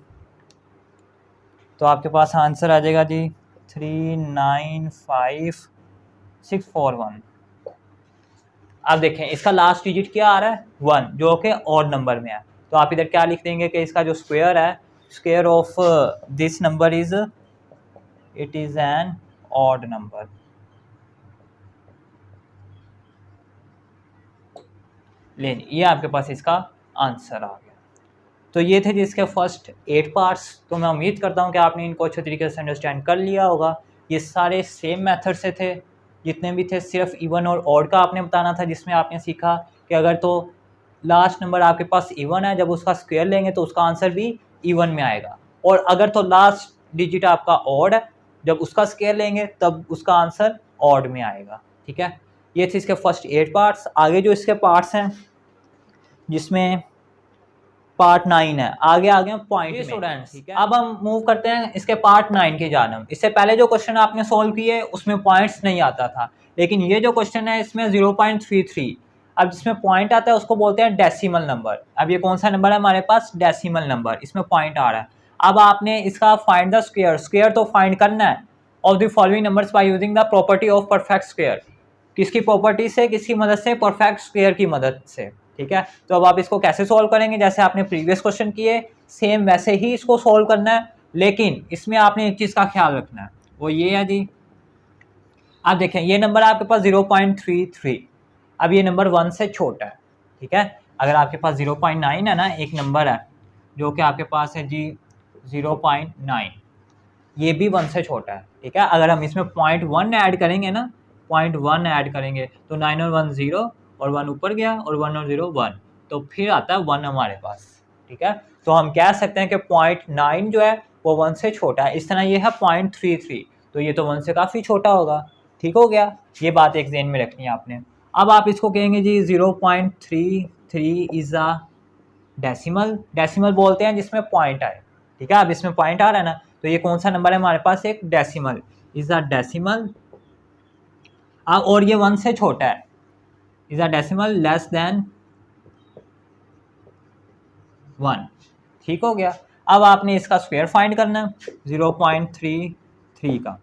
तो आपके पास आंसर आ जाएगा जी 395641। अब देखें इसका लास्ट डिजिट क्या आ रहा है 1 जो कि ऑड नंबर में है, तो आप इधर क्या लिख देंगे कि इसका जो स्क्वायर है, square of this number is it is an odd number. लें ये आपके पास इसका आंसर आ गया। तो ये थे जिसके फर्स्ट 8 पार्ट्स। तो मैं उम्मीद करता हूँ कि आपने इनको अच्छे तरीके से अंडरस्टैंड कर लिया होगा। ये सारे सेम मेथड से थे जितने भी थे, सिर्फ इवन और ऑड का आपने बताना था, जिसमें आपने सीखा कि अगर तो लास्ट नंबर आपके पास इवन है, जब उसका स्क्वायर लेंगे तो उसका आंसर भी इवन में आएगा, और अगर तो लास्ट डिजिट आपका ऑड है, जब उसका स्क्वायर लेंगे तब उसका आंसर ऑड में आएगा। ठीक है, ये थे इसके फर्स्ट 8 पार्ट्स। आगे जो इसके पार्ट्स हैं जिसमें पार्ट 9 है, आगे आ गए पॉइंट में स्टूडेंट्स। ठीक है, अब हम मूव करते हैं इसके पार्ट 9 की जानब। इससे पहले जो क्वेश्चन आपने सॉल्व किए उसमें पॉइंट्स नहीं आता था, लेकिन ये जो क्वेश्चन है इसमें 0.33, अब जिसमें पॉइंट आता है उसको बोलते हैं डेसिमल नंबर। अब ये कौन सा नंबर है हमारे पास, डेसिमल नंबर, इसमें पॉइंट आ रहा है। अब आपने इसका फाइंड द स्क्वायर, स्क्वायर तो फाइंड करना है of the following numbers by using the property of perfect square. किसकी प्रॉपर्टी से, किसकी मदद से, परफेक्ट स्क्वायर की मदद से। ठीक है, तो अब आप इसको कैसे सॉल्व करेंगे, जैसे आपने प्रीवियस क्वेश्चन किए सेम वैसे ही इसको सॉल्व करना है, लेकिन इसमें आपने एक चीज़ का ख्याल रखना है, वो ये है जी, आप देखें ये नंबर आपके पास 0.33, अब ये नंबर 1 से छोटा है। ठीक है, अगर आपके पास 0.9 है ना, एक नंबर है जो कि आपके पास है जी 0.9, ये भी 1 से छोटा है। ठीक है, अगर हम इसमें 0.1 ऐड करेंगे ना, 0.1 ऐड करेंगे तो 9 और 1 0 और 1 ऊपर गया और 1 और 0 1, तो फिर आता है 1 हमारे पास। ठीक है, तो हम कह सकते हैं कि 0.9 जो है वो 1 से छोटा है। इस तरह ये है 0.33, तो ये तो 1 से काफ़ी छोटा होगा। ठीक हो गया, ये बात एक ज़हन में रखनी है आपने। अब आप इसको कहेंगे जी 0.33 इज़ अ डेसिमल, डेसिमल बोलते हैं जिसमें पॉइंट आए। ठीक है, अब इसमें पॉइंट आ रहा है ना, तो ये कौन सा नंबर है हमारे पास, एक डेसिमल, इज़ अ डेसिमल। और ये 1 से छोटा है, is a decimal less than 1। ठीक हो गया, अब आपने इसका स्क्वायर फाइंड करना है 0.33 का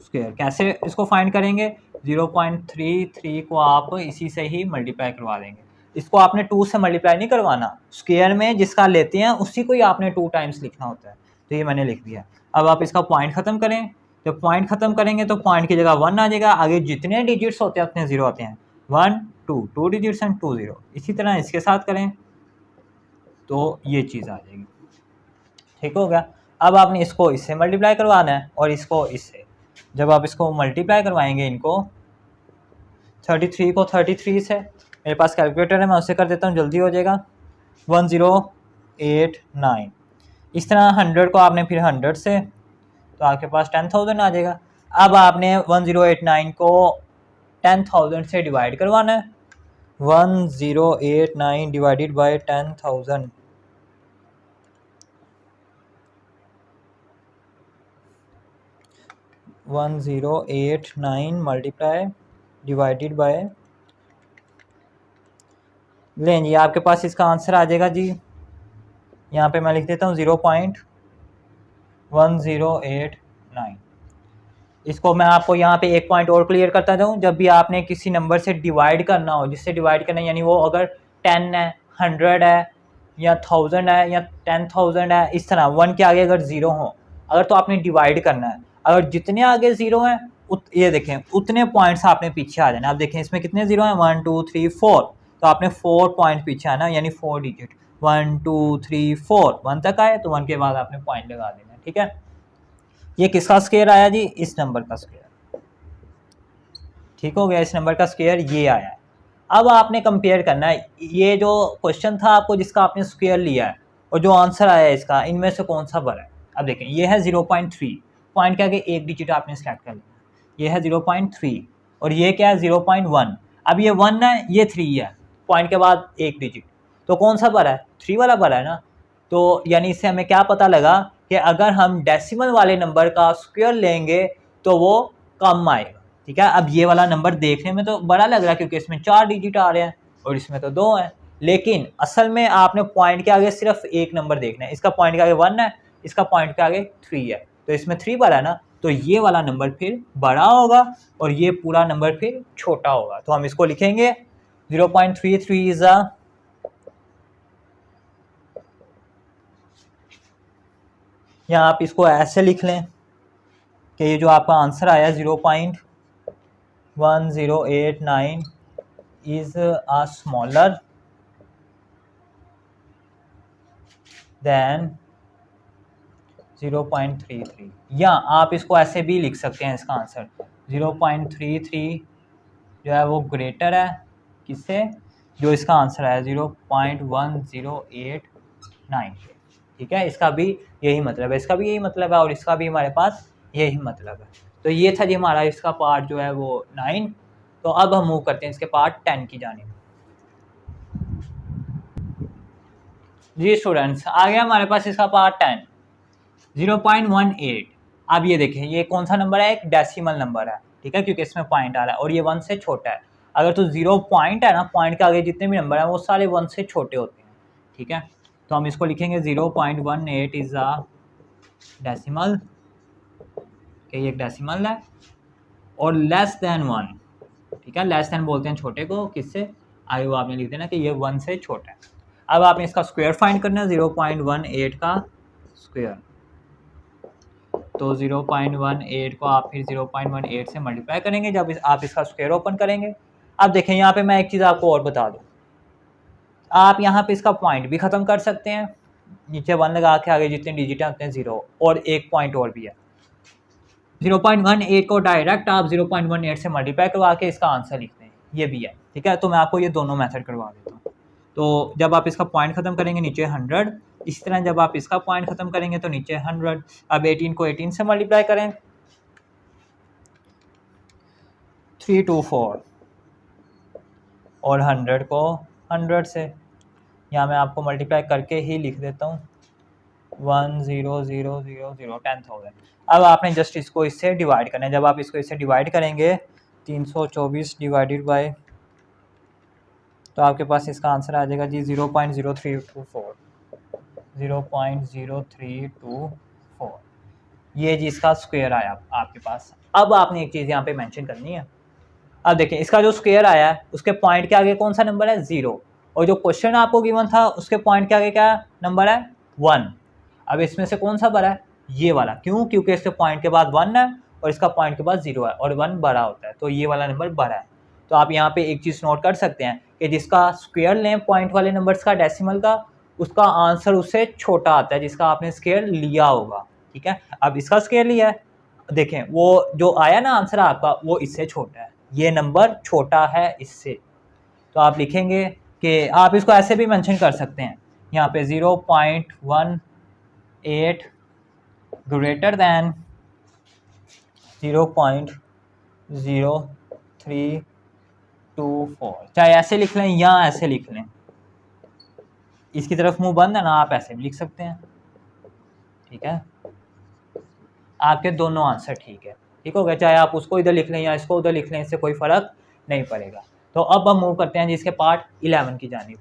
स्क्वायर। कैसे इसको फाइंड करेंगे, 0.33 को आप इसी से ही मल्टीप्लाई करवा देंगे। इसको आपने 2 से मल्टीप्लाई नहीं करवाना, स्क्वायर में जिसका लेते हैं उसी को ही आपने 2 टाइम्स लिखना होता है। तो ये मैंने लिख दिया। अब आप इसका पॉइंट ख़त्म करें, जब पॉइंट ख़त्म करेंगे तो पॉइंट की जगह 1 आ जाएगा, आगे जितने डिजिट्स होते हैं उतने 0 आते हैं, 1 2 डिजिट्स एंड 2 0। इसी तरह इसके साथ करें तो ये चीज़ आ जाएगी। ठीक हो गया। अब आपने इसको इससे मल्टीप्लाई करवाना है और इसको इससे। जब आप इसको मल्टीप्लाई करवाएंगे इनको, 33 को 33 से, मेरे पास कैलकुलेटर है मैं उससे कर देता हूँ, जल्दी हो जाएगा, 1089। इस तरह 100 को आपने फिर 100 से, तो आपके पास 10,000 आ जाएगा। अब आपने 1089 को 10,000 से डिवाइड करवाना है, 1089 divided by 10,000, 1089 multiply divided by, लें जी आपके पास इसका आंसर आ जाएगा जी। यहाँ पे मैं लिख देता हूँ 0.1089। इसको मैं आपको यहाँ पे एक पॉइंट और क्लियर करता जाऊँ, जब भी आपने किसी नंबर से डिवाइड करना हो, जिससे डिवाइड करना है, यानी वो अगर 10 है, 100 है या 1000 है या 10,000 है, इस तरह 1 के आगे अगर 0 हो, अगर तो आपने डिवाइड करना है, अगर जितने आगे 0 हैं ये देखें उतने पॉइंट्स आपने पीछे आ जाना। आप देखें इसमें कितने 0 हैं, 1 2 3 4, तो आपने 4 पॉइंट पीछे आना, यानी 4 डिजिट, 1 2 3 4, 1 तक आए तो 1 के बाद आपने पॉइंट लगा देना। ठीक है, ये किसका स्क्वायर आया जी, इस नंबर का स्क्वायर। ठीक हो गया, इस नंबर का स्क्वायर ये आया है। अब आपने कंपेयर करना है, ये जो क्वेश्चन था आपको जिसका आपने स्क्वायर लिया है और जो आंसर आया है इसका, इनमें से कौन सा बड़ा है। अब देखें ये है 0.3, पॉइंट के आगे एक डिजिट आपने सेलेक्ट कर लिया, ये है 0.3 और ये क्या है 0.1। अब ये 1 है, ये 3 है, पॉइंट के बाद एक डिजिट, तो कौन सा बड़ा है, 3 वाला बड़ा है ना। तो यानी इससे हमें क्या पता लगा कि अगर हम डेसिमल वाले नंबर का स्क्वायर लेंगे तो वो कम आएगा। ठीक है, अब ये वाला नंबर देखने में तो बड़ा लग रहा है क्योंकि इसमें 4 डिजिट आ रहे हैं और इसमें तो 2 हैं, लेकिन असल में आपने पॉइंट के आगे सिर्फ एक नंबर देखना है। इसका पॉइंट के आगे 1 है, इसका पॉइंट के आगे 3 है, तो इसमें 3 बड़ा है ना, तो ये वाला नंबर फिर बड़ा होगा और ये पूरा नंबर फिर छोटा होगा। तो हम इसको लिखेंगे 0.33 इज अ, या आप इसको ऐसे लिख लें कि ये जो आपका आंसर आया 0.1089 इज अ स्मॉलर देन 0.33, या आप इसको ऐसे भी लिख सकते हैं, इसका आंसर 0.33 जो है वो ग्रेटर है किससे, जो इसका आंसर है 0.1089। ठीक है, इसका भी यही मतलब है, इसका भी यही मतलब है और इसका भी हमारे पास यही मतलब है। तो ये था जी हमारा इसका पार्ट जो है वो 9। तो अब हम मूव करते हैं इसके पार्ट 10 की जानिब। जी स्टूडेंट्स, आ गया हमारे पास इसका पार्ट 10, 0.18। अब ये देखें ये कौन सा नंबर है, एक डेसिमल नंबर है। ठीक है, क्योंकि इसमें पॉइंट आ रहा है और ये 1 से छोटा है। अगर तो 0 पॉइंट है ना, पॉइंट के आगे जितने भी नंबर हैं वो सारे 1 से छोटे होते हैं। ठीक है, तो हम इसको लिखेंगे 0.18 इज अ डेसिमल, ये एक डेसिमल है और लेस देन 1। ठीक है, लेस देन बोलते हैं छोटे को, किससे, आगे वो आपने लिख देना कि ये 1 से छोटा है। अब आपने इसका स्क्वायर फाइंड करना है, 0.18 का स्क्वायर, तो 0.18 को आप फिर 0.18 से मल्टीप्लाई करेंगे जब आप इसका स्क्वायर ओपन करेंगे। अब देखें यहाँ पे मैं एक चीज़ आपको और बता दूँ, आप यहाँ पे इसका पॉइंट भी ख़त्म कर सकते हैं, नीचे 1 लगा के आगे जितने डिजिट हैं उतने 0, और एक पॉइंट और भी है 0.18 को डायरेक्ट आप 0.18 से मल्टीप्लाई करवा के इसका आंसर लिखते हैं, ये भी है। ठीक है, तो मैं आपको ये दोनों मेथड करवा देता हूँ। तो जब आप इसका पॉइंट ख़त्म करेंगे नीचे 100, इस तरह जब आप इसका पॉइंट ख़त्म करेंगे तो नीचे 100। अब 18 को 18 से मल्टीप्लाई करें, 324, और 100 को 100 से, यहाँ मैं आपको मल्टीप्लाई करके ही लिख देता हूँ 10,000, 10,000। अब आपने जस्ट इसको इससे डिवाइड करना है। जब आप इसको इससे डिवाइड करेंगे 324 डिवाइडेड बाय, तो आपके पास इसका आंसर आ जाएगा जी 0.0324, 0.0324, ये जी इसका स्क्वायर आया आपके पास। अब आपने एक चीज़ यहाँ पे मेंशन करनी है। अब देखिए इसका जो स्क्वायर आया है उसके पॉइंट के आगे कौन सा नंबर है, 0, और जो क्वेश्चन आपको गिवन था उसके पॉइंट के आगे क्या नंबर है 1। अब इसमें से कौन सा बड़ा है ये वाला, क्यों? क्योंकि इसके पॉइंट के बाद 1 है और इसका पॉइंट के बाद 0 है और 1 बड़ा होता है, तो ये वाला नंबर बड़ा है। तो आप यहाँ पे एक चीज़ नोट कर सकते हैं कि जिसका स्क्वायर लें पॉइंट वाले नंबर्स का डेसिमल का, उसका आंसर उससे छोटा आता है जिसका आपने स्क्वायर लिया होगा। ठीक है, अब इसका स्क्वायर लिया है, देखें वो जो आया ना आंसर आपका वो इससे छोटा है, ये नंबर छोटा है इससे। तो आप लिखेंगे कि आप इसको ऐसे भी मेंशन कर सकते हैं यहाँ पे 0.18 ग्रेटर दैन 0.0324, चाहे ऐसे लिख लें या ऐसे लिख लें, इसकी तरफ मुंह बंद है ना, आप ऐसे भी लिख सकते हैं। ठीक है, आपके दोनों आंसर ठीक है, ठीक हो गया, चाहे आप उसको इधर लिख लें या इसको उधर लिख लें, इससे कोई फर्क नहीं पड़ेगा। तो अब हम मूव करते हैं जिसके पार्ट 11 की जानिब।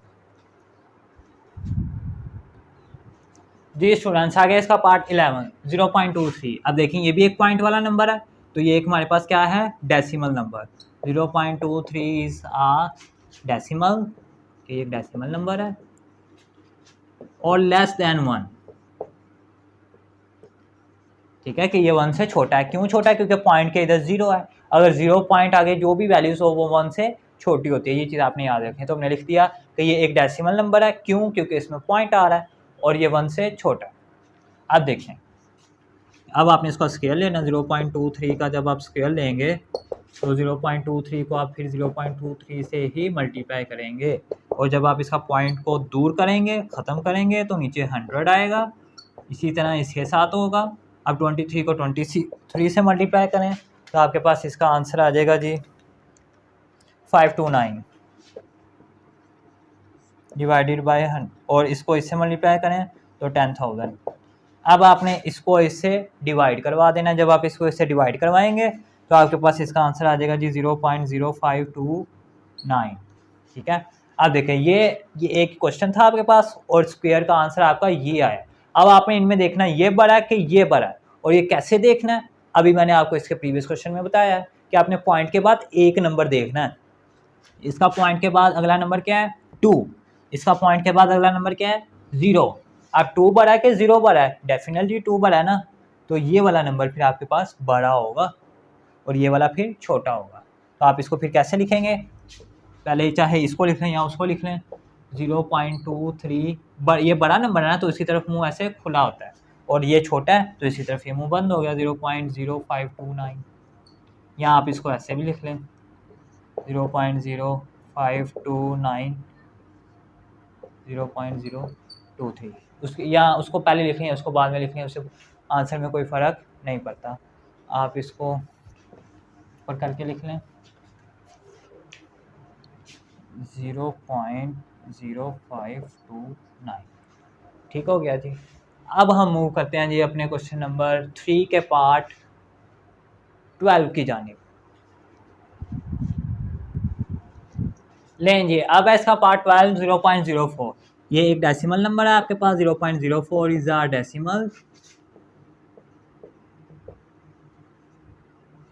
जी स्टूडेंट्स, आ गया इसका पार्ट 11 0.23। अब देखें ये भी एक पॉइंट वाला नंबर है, तो ये एक हमारे पास क्या है decimal number. 0.23 is a decimal, ये एक डेसिमल नंबर है और लेस देन 1। ठीक है कि ये 1 से छोटा है, क्यों छोटा है? क्योंकि पॉइंट के इधर 0 है, अगर 0 पॉइंट आगे जो भी वैल्यूज हो वो 1 से छोटी होती है, ये चीज़ आपने याद रखनी है। तो हमने लिख दिया कि ये एक डेसिमल नंबर है, क्यों? क्योंकि इसमें पॉइंट आ रहा है और ये 1 से छोटा। अब देखें, अब आपने इसका स्केयर लेना 0.23 का, जब आप स्केयर लेंगे तो 0.23 को आप फिर 0.23 से ही मल्टीप्लाई करेंगे और जब आप इसका पॉइंट को दूर करेंगे ख़त्म करेंगे तो नीचे 100 आएगा। इसी तरह इसके साथ होगा। अब 23 को 23 से मल्टीप्लाई करें तो आपके पास इसका आंसर आ जाएगा जी 529 डिवाइडेड बाय 100 और इसको इससे मल्टीप्लाई करें तो 10,000। अब आपने इसको इससे डिवाइड करवा देना, जब आप इसको इससे डिवाइड करवाएंगे तो आपके पास इसका आंसर आ जाएगा जी 0.0529। ठीक है, अब देखें ये एक क्वेश्चन था आपके पास और स्क्वायर का आंसर आपका ये आया। अब आपने इनमें देखना ये बड़ा है कि ये बड़ा है, और ये कैसे देखना है अभी मैंने आपको इसके प्रीवियस क्वेश्चन में बताया है कि आपने पॉइंट के बाद एक नंबर देखना है। इसका पॉइंट के बाद अगला नंबर क्या है 2, इसका पॉइंट के बाद अगला नंबर क्या है 0। अब 2 बड़ा है कि 0 बड़ा है? डेफिनेटली 2 बड़ा है ना, तो ये वाला नंबर फिर आपके पास बड़ा होगा और ये वाला फिर छोटा होगा। तो आप इसको फिर कैसे लिखेंगे? पहले चाहे इसको लिख लें या उसको लिख लें। 0.23 ये बड़ा नंबर है ना, तो इसकी तरफ मुंह ऐसे खुला होता है और ये छोटा है तो इसकी तरफ ये मुंह बंद हो गया 0.0529। या आप इसको ऐसे भी लिख लें 0.0529 0.023, या उसको पहले लिखें या उसको बाद में लिखें, उससे आंसर में कोई फ़र्क नहीं पड़ता। आप इसको ऊपर करके लिख लें 0.0529। ठीक हो गया जी। अब हम मूव करते हैं जी अपने क्वेश्चन नंबर 3 के पार्ट 12 की जानिब। लें जी, अब है इसका पार्ट 12 0.04। ये एक डेसिमल नंबर है आपके पास, 0.04 इज अ डेसिमल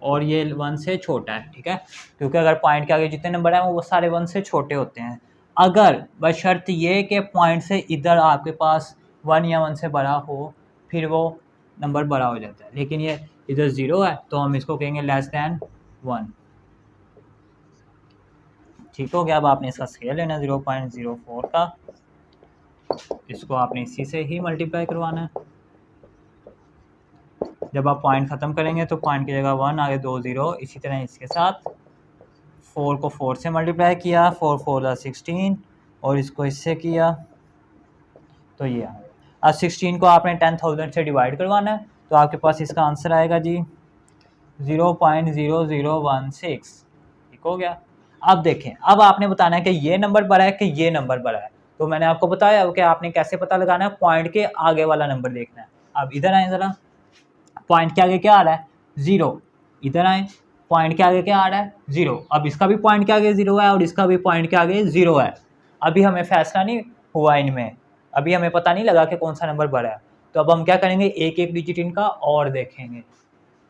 और ये 1 से छोटा है। ठीक है, क्योंकि अगर पॉइंट के आगे जितने नंबर हैं वो सारे 1 से छोटे होते हैं, अगर बशर्त ये कि पॉइंट से इधर आपके पास 1 या 1 से बड़ा हो फिर वो नंबर बड़ा हो जाता है, लेकिन ये इधर 0 है तो हम इसको कहेंगे लेस दैन 1। ठीक हो गया। अब आपने इसका स्केल लेना 0.04 का, इसको आपने इसी से ही मल्टीप्लाई करवाना है। जब आप पॉइंट ख़त्म करेंगे तो पॉइंट की जगह 1 आगे 2 0, इसी तरह इसके साथ 4 को 4 से मल्टीप्लाई किया, 4 4 16 और इसको इससे किया तो ये अब 16 को आपने 10,000 से डिवाइड करवाना है तो आपके पास इसका आंसर आएगा जी 0.0016। ठीक हो गया। अब देखें, अब आपने बताना है कि ये नंबर बड़ा है कि ये नंबर बड़ा है। तो मैंने आपको बताया कि आपने कैसे पता लगाना है, पॉइंट के आगे वाला नंबर देखना है। अब इधर आए ज़रा, पॉइंट के आगे क्या आ रहा है 0, इधर आए पॉइंट के आगे क्या आ रहा है 0। अब इसका भी पॉइंट के आगे 0 है और इसका भी पॉइंट के आगे 0 है। अभी हमें फैसला नहीं हुआ इनमें, अभी हमें पता नहीं लगा कि कौन सा नंबर बड़ा है। तो अब हम क्या करेंगे, एक एक डिजिट इनका और देखेंगे।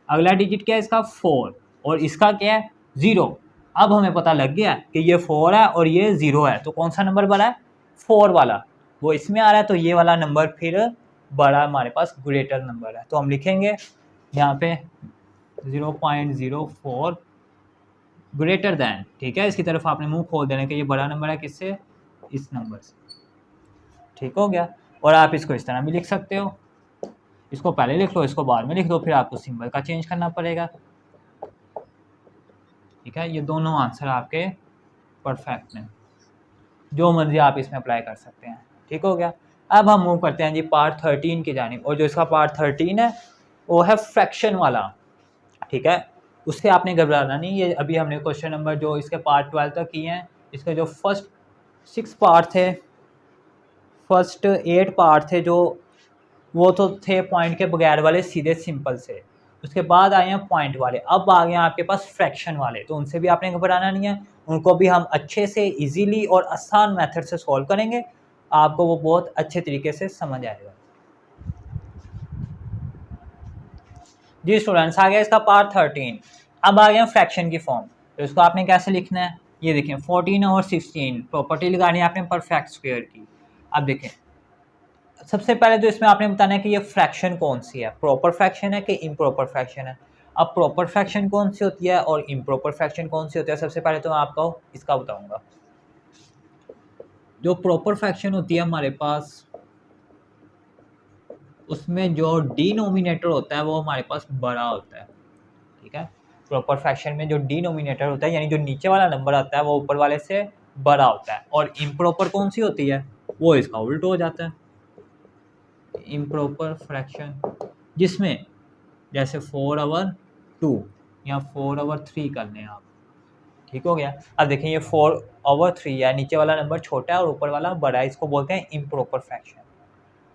अगला डिजिट क्या है इसका 4 और इसका क्या है 0। अब हमें पता लग गया कि ये 4 है और ये 0 है, तो कौन सा नंबर बड़ा है? 4 वाला, वो इसमें आ रहा है, तो ये वाला नंबर फिर बड़ा हमारे पास ग्रेटर नंबर है। तो हम लिखेंगे यहाँ पे 0.04 ग्रेटर दैन, ठीक है, इसकी तरफ आपने मुंह खोल देना कि ये बड़ा नंबर है किससे? इस नंबर से। ठीक हो गया। और आप इसको इस तरह भी लिख सकते हो, इसको पहले लिख लो, इसको बाद में लिख दो, फिर आपको सिंबल का चेंज करना पड़ेगा। ठीक है, ये दोनों आंसर आपके परफेक्ट हैं, जो मर्जी आप इसमें अप्लाई कर सकते हैं। ठीक हो गया। अब हम मूव करते हैं जी पार्ट 13 की जानिब, और जो इसका पार्ट 13 है वो है फ्रैक्शन वाला। ठीक है, उससे आपने घबराना नहीं, ये अभी हमने क्वेश्चन नंबर जो इसके पार्ट 12 तक किए हैं, इसके जो फर्स्ट 6 पार्ट थे, फर्स्ट 8 पार्ट थे जो, वो तो थे पॉइंट के बगैर वाले, सीधे सिंपल से। उसके बाद आए हैं पॉइंट वाले, अब आ गए हैं आपके पास फ्रैक्शन वाले, तो उनसे भी आपने घबराना नहीं है, उनको भी हम अच्छे से इजीली और आसान मेथड से सॉल्व करेंगे, आपको वो बहुत अच्छे तरीके से समझ आएगा। जी स्टूडेंट्स, आ गया इसका पार्ट 13। अब आ गया फ्रैक्शन की फॉर्म, तो इसको आपने कैसे लिखना है, ये देखें 14 और 16 प्रॉपर्टी लगानी है आपने परफेक्ट स्क्वायर की। अब देखें, सबसे पहले तो इसमें आपने बताना है कि ये फ्रैक्शन कौन सी है, प्रॉपर फ्रैक्शन है कि इम्प्रॉपर फ्रैक्शन है। अब प्रॉपर फ्रैक्शन कौन सी होती है और इम्प्रॉपर फ्रैक्शन कौन सी होती है, सबसे पहले तो मैं आपको इसका बताऊंगा। जो प्रॉपर फ्रैक्शन होती है हमारे पास, उसमें जो डिनोमिनेटर होता है वो हमारे पास बड़ा होता है। ठीक है, प्रॉपर फ्रैक्शन में जो डिनोमिनेटर होता है, यानी जो नीचे वाला नंबर आता है, वो ऊपर वाले से बड़ा होता है। और इम्प्रॉपर कौन सी होती है, वो इसका उल्ट हो जाता है। इम्प्रॉपर फ्रैक्शन जिसमें जैसे 4/2 या 4/3 कर लें आप। ठीक हो गया। अब देखें ये 4/3 है, नीचे वाला नंबर छोटा है और ऊपर वाला बड़ा है, इसको बोलते हैं इम्प्रॉपर फ्रैक्शन।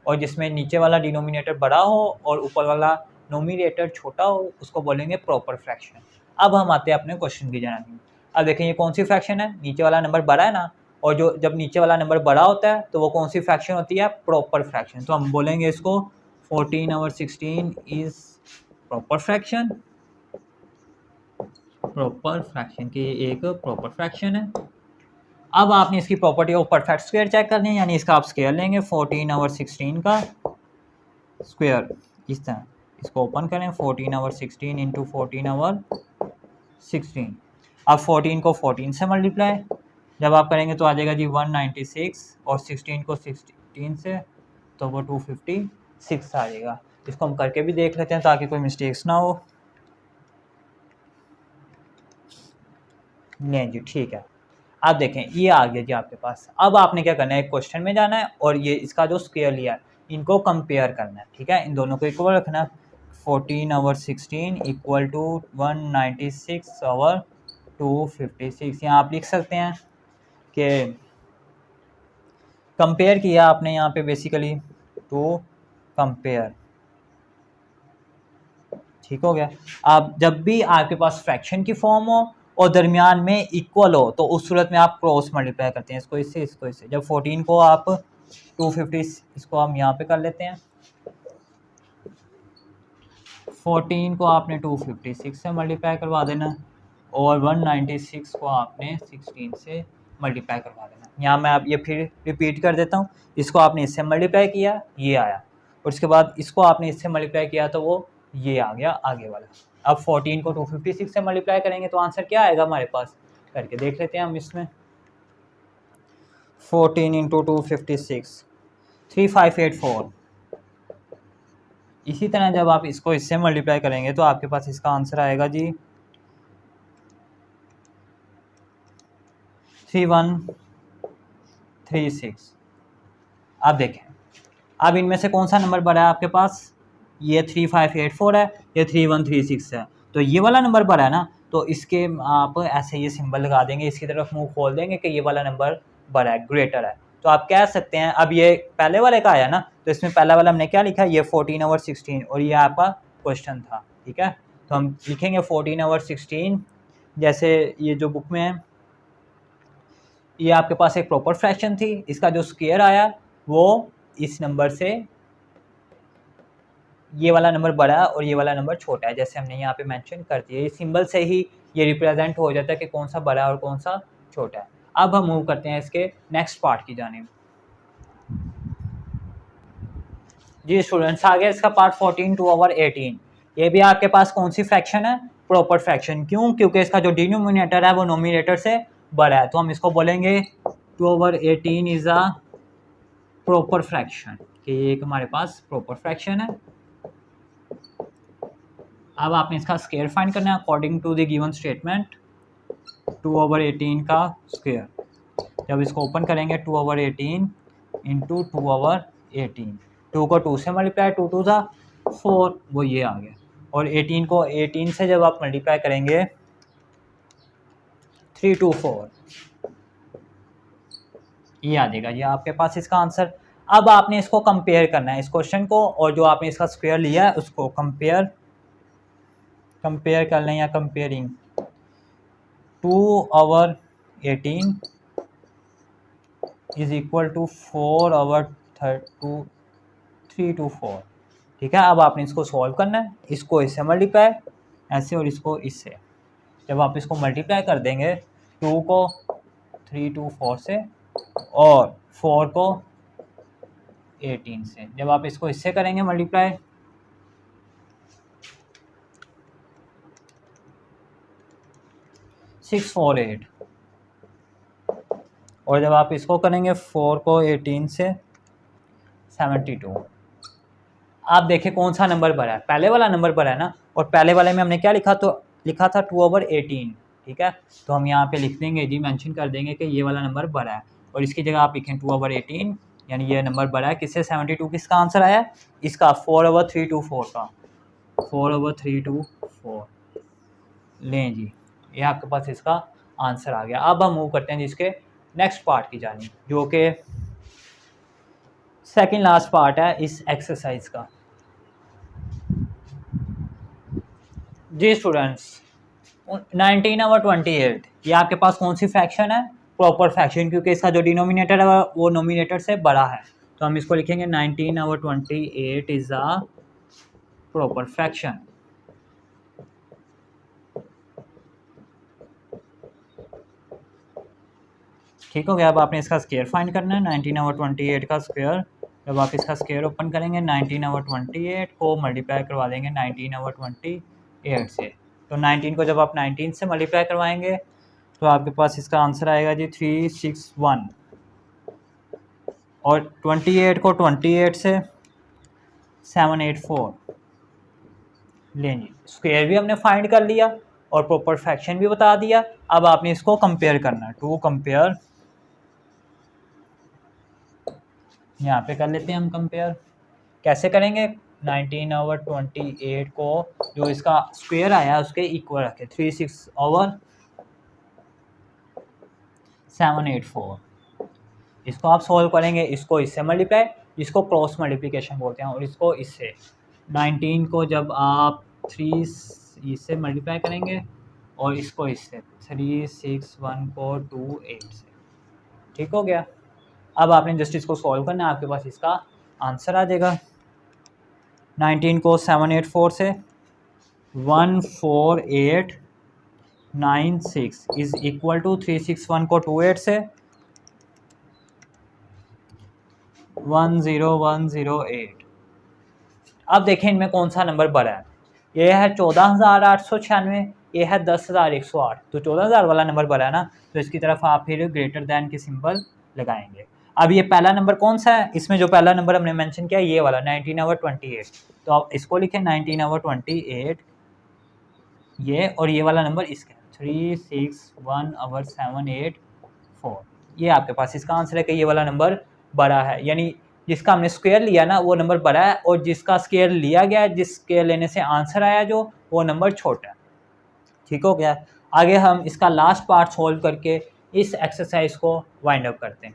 और जिसमें नीचे वाला डिनोमिनेटर बड़ा हो और ऊपर वाला नोमिनेटर छोटा हो, उसको बोलेंगे प्रॉपर फ्रैक्शन। अब हम आते हैं अपने क्वेश्चन की जानिब। अब देखें ये कौन सी फ्रैक्शन है, नीचे वाला नंबर बड़ा है ना, और जो जब नीचे वाला नंबर बड़ा होता है तो वो कौन सी फ्रैक्शन होती है, प्रॉपर फ्रैक्शन। तो हम बोलेंगे इसको 14/16 is proper fraction. Proper fraction की एक प्रॉपर फ्रैक्शन है। अब आपने इसकी property of perfect square check करनी है, यानी इसका आप स्क्वायर लेंगे 14/16 का स्क्वायर, इस तरह इसको ओपन करें 14/16 इंटू 14/16। अब 14 को 14 से मल्टीप्लाई जब आप करेंगे तो आ जाएगा जी 196, और 16 को 16 से तो वो 256 आ जाएगा। इसको हम करके भी देख लेते हैं ताकि कोई मिस्टेक्स ना हो। नहीं जी ठीक है, अब देखें ये आ गया जी आपके पास। अब आपने क्या करना है, एक क्वेश्चन में जाना है और ये इसका जो स्क्वायर लिया है इनको कंपेयर करना है। ठीक है, इन दोनों को इक्वल रखना। 14/16 इक्वल टू 196/256। यहाँ आप लिख सकते हैं कि कंपेयर किया आपने यहाँ पे बेसिकली टू कंपेयर। ठीक हो गया। अब जब भी आपके पास फ्रैक्शन की फॉर्म हो और दरमियान में इक्वल हो तो उस सूरत में आप क्रॉस मल्टीप्लाई करते हैं, इसको इससे इसको इससे। जब 14 को आप 250, इसको हम यहाँ पे कर लेते हैं, 14 को आपने 256 से मल्टीप्लाई करवा देना और 196 को आपने 16 से मल्टीप्लाई करवा देना। यहाँ मैं आप ये फिर रिपीट कर देता हूँ, इसको आपने इससे मल्टीप्लाई किया ये आया, और उसके बाद इसको आपने इससे मल्टीप्लाई किया तो वो ये आ गया आगे वाला। अब 14 को 256 से मल्टीप्लाई करेंगे तो आंसर क्या आएगा हमारे पास, करके देख लेते हैं हम इसमें। 14 इंटू 256 3584। इसी तरह जब आप इसको इससे मल्टीप्लाई करेंगे तो आपके पास इसका आंसर आएगा जी 3136। अब देखें, अब इनमें से कौन सा नंबर बड़ा है आपके पास, ये 3584 है, ये 3136 है, तो ये वाला नंबर बड़ा है ना, तो इसके आप ऐसे ये सिंबल लगा देंगे, इसकी तरफ मुंह खोल देंगे कि ये वाला नंबर बड़ा है, ग्रेटर है। तो आप कह सकते हैं, अब ये पहले वाले का आया ना, तो इसमें पहला वाला हमने क्या लिखा, ये 14/16 और ये आपका क्वेश्चन था। ठीक है, तो हम लिखेंगे 14/16, जैसे ये जो बुक में है, ये आपके पास एक प्रॉपर फ्रैक्शन थी, इसका जो स्क्वायर आया वो इस नंबर से, ये वाला नंबर बड़ा है और ये वाला नंबर छोटा है, जैसे हमने यहाँ पे मेंशन कर दिया, ये सिंबल से ही ये रिप्रेजेंट हो जाता है कि कौन सा बड़ा है और कौन सा छोटा है। अब हम मूव करते हैं इसके नेक्स्ट पार्ट की जानिब। जी स्टूडेंट्स, आ गया इसका पार्ट 14/18। ये भी आपके पास कौन सी फ्रैक्शन है? Proper fraction. क्यों? क्योंकि इसका जो डिनोमिनेटर है वो नोमिनेटर से बड़ा है, तो हम इसको बोलेंगे 2/18 इज अ प्रॉपर फ्रैक्शन, कि ये एक हमारे पास प्रॉपर फ्रैक्शन है। अब आपने इसका स्क्वायर फाइंड करना है according to the given statement, 2/18 का स्क्वायर। जब इसको ओपन करेंगे 2/18 इंटू 2/18, 2 को 2 से मल्टीप्लाई, 2 2 था 4, वो ये आ गया। और 18 को 18 से जब आप मल्टीप्लाई करेंगे 3 2 4, ये आ जाएगा। ये आपके पास इसका आंसर। अब आपने इसको कंपेयर करना है, इस क्वेश्चन को और जो आपने इसका स्क्वायर लिया है उसको कंपेयर कर लें, या कंपेयरिंग 2/18 इज इक्वल टू 3 2 4। ठीक है, अब आपने इसको सॉल्व करना है, इसको इससे मल्टीप्लाई ऐसे और इसको इससे। जब आप इसको मल्टीप्लाई कर देंगे 2 को 3 2 4 से और 4 को 18 से, जब आप इसको इससे करेंगे मल्टीप्लाई 6 4 8, और जब आप इसको करेंगे 4 को 18 से 72। आप देखें कौन सा नंबर बड़ा है? पहले वाला नंबर बड़ा है ना, और पहले वाले में हमने क्या लिखा? तो लिखा था 2/18। ठीक है, तो हम यहाँ पे लिख देंगे जी, मेंशन कर देंगे कि ये वाला नंबर बड़ा है, और इसकी जगह आप लिखें 2/18, यानी ये नंबर बड़ा है। किससे? 72। किसका आंसर आया? इसका 4/324 का, 4/324 लें जी, ये आपके पास इसका आंसर आ गया। अब हम मूव करते हैं जिसके नेक्स्ट पार्ट की जानी, जो कि सेकंड लास्ट पार्ट है इस एक्सरसाइज का। जी स्टूडेंट्स, 19/28 ये आपके पास कौन सी फ्रैक्शन है? प्रॉपर फ्रैक्शन, क्योंकि इसका जो डिनोमिनेटर है वो नोमिनेटर से बड़ा है, तो हम इसको लिखेंगे 19/28 इज अ प्रॉपर फ्रैक्शन। ठीक हो गया। अब आपने इसका स्क्वायर फाइंड करना है, 19/28 का स्क्वायर। जब आप इसका स्क्वायर ओपन करेंगे 19/28 को मल्टीप्लाई करवा देंगे 19/28 से, तो 19 को जब आप 19 से मल्टीप्लाई करवाएंगे तो आपके पास इसका आंसर आएगा जी 361, और 28 को 28 से 784 लें जी। स्क्वायर भी हमने फाइंड कर लिया और प्रॉपर फ्रैक्शन भी बता दिया। अब आपने इसको कंपेयर करना है, टू कंपेयर, यहाँ पे कर लेते हैं हम कंपेयर। कैसे करेंगे? 19/28 को जो इसका स्क्वायर आया उसके इक्वल रखे, 36/784। इसको आप सॉल्व करेंगे, इसको इससे मल्टीप्लाई, इसको क्रॉस मल्टीप्लिकेशन बोलते हैं, और इसको इससे। 19 को जब आप 3 इससे मल्टीप्लाई करेंगे और इसको इससे, 361 को 28 से। ठीक हो गया। अब आपने जस्ट इसको सॉल्व करना है, आपके पास इसका आंसर आ जाएगा। 19 को 784 से 14896 इज इक्वल टू 361 को 28 से 10108। अब देखें इनमें कौन सा नंबर बड़ा है। ये है 14,896, ये है 10,108, तो 14,000 वाला नंबर बड़ा है ना, तो इसकी तरफ आप फिर ग्रेटर दैन के सिंबल लगाएंगे। अब ये पहला नंबर कौन सा है? इसमें जो पहला नंबर हमने मेंशन किया ये वाला 19/28, तो आप इसको लिखें 19/28 ये, और ये वाला नंबर इसका 361/784। ये आपके पास इसका आंसर है कि ये वाला नंबर बड़ा है, यानी जिसका हमने स्क्वायर लिया ना वो नंबर बड़ा है, और जिसका स्क्वायर लिया गया, जिस स्क्वायर लेने से आंसर आया जो, वो नंबर छोटा है। ठीक हो गया। आगे हम इसका लास्ट पार्ट सॉल्व करके इस एक्सरसाइज को वाइंड अप करते हैं।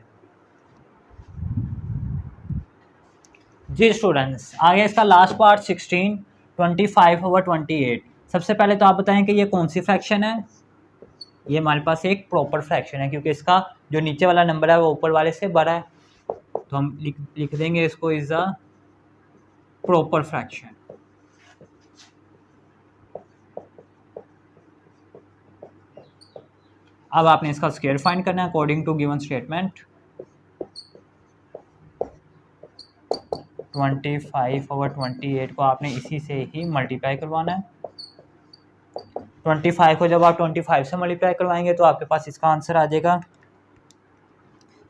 जी स्टूडेंट्स, आगे इसका लास्ट पार्ट 16 25/28। सबसे पहले तो आप बताएं कि ये कौन सी फ्रैक्शन है? ये हमारे पास एक प्रॉपर फ्रैक्शन है, क्योंकि इसका जो नीचे वाला नंबर है वो ऊपर वाले से बड़ा है, तो हम लिख देंगे इसको इज अ प्रॉपर फ्रैक्शन। अब आपने इसका स्क्वायर फाइंड करना है अकॉर्डिंग टू गिवन स्टेटमेंट। 25 और 28 को आपने इसी से ही मल्टीप्लाई करवाना है। 25 को जब आप 25 से मल्टीप्लाई करवाएंगे तो आपके पास इसका आंसर आ जाएगा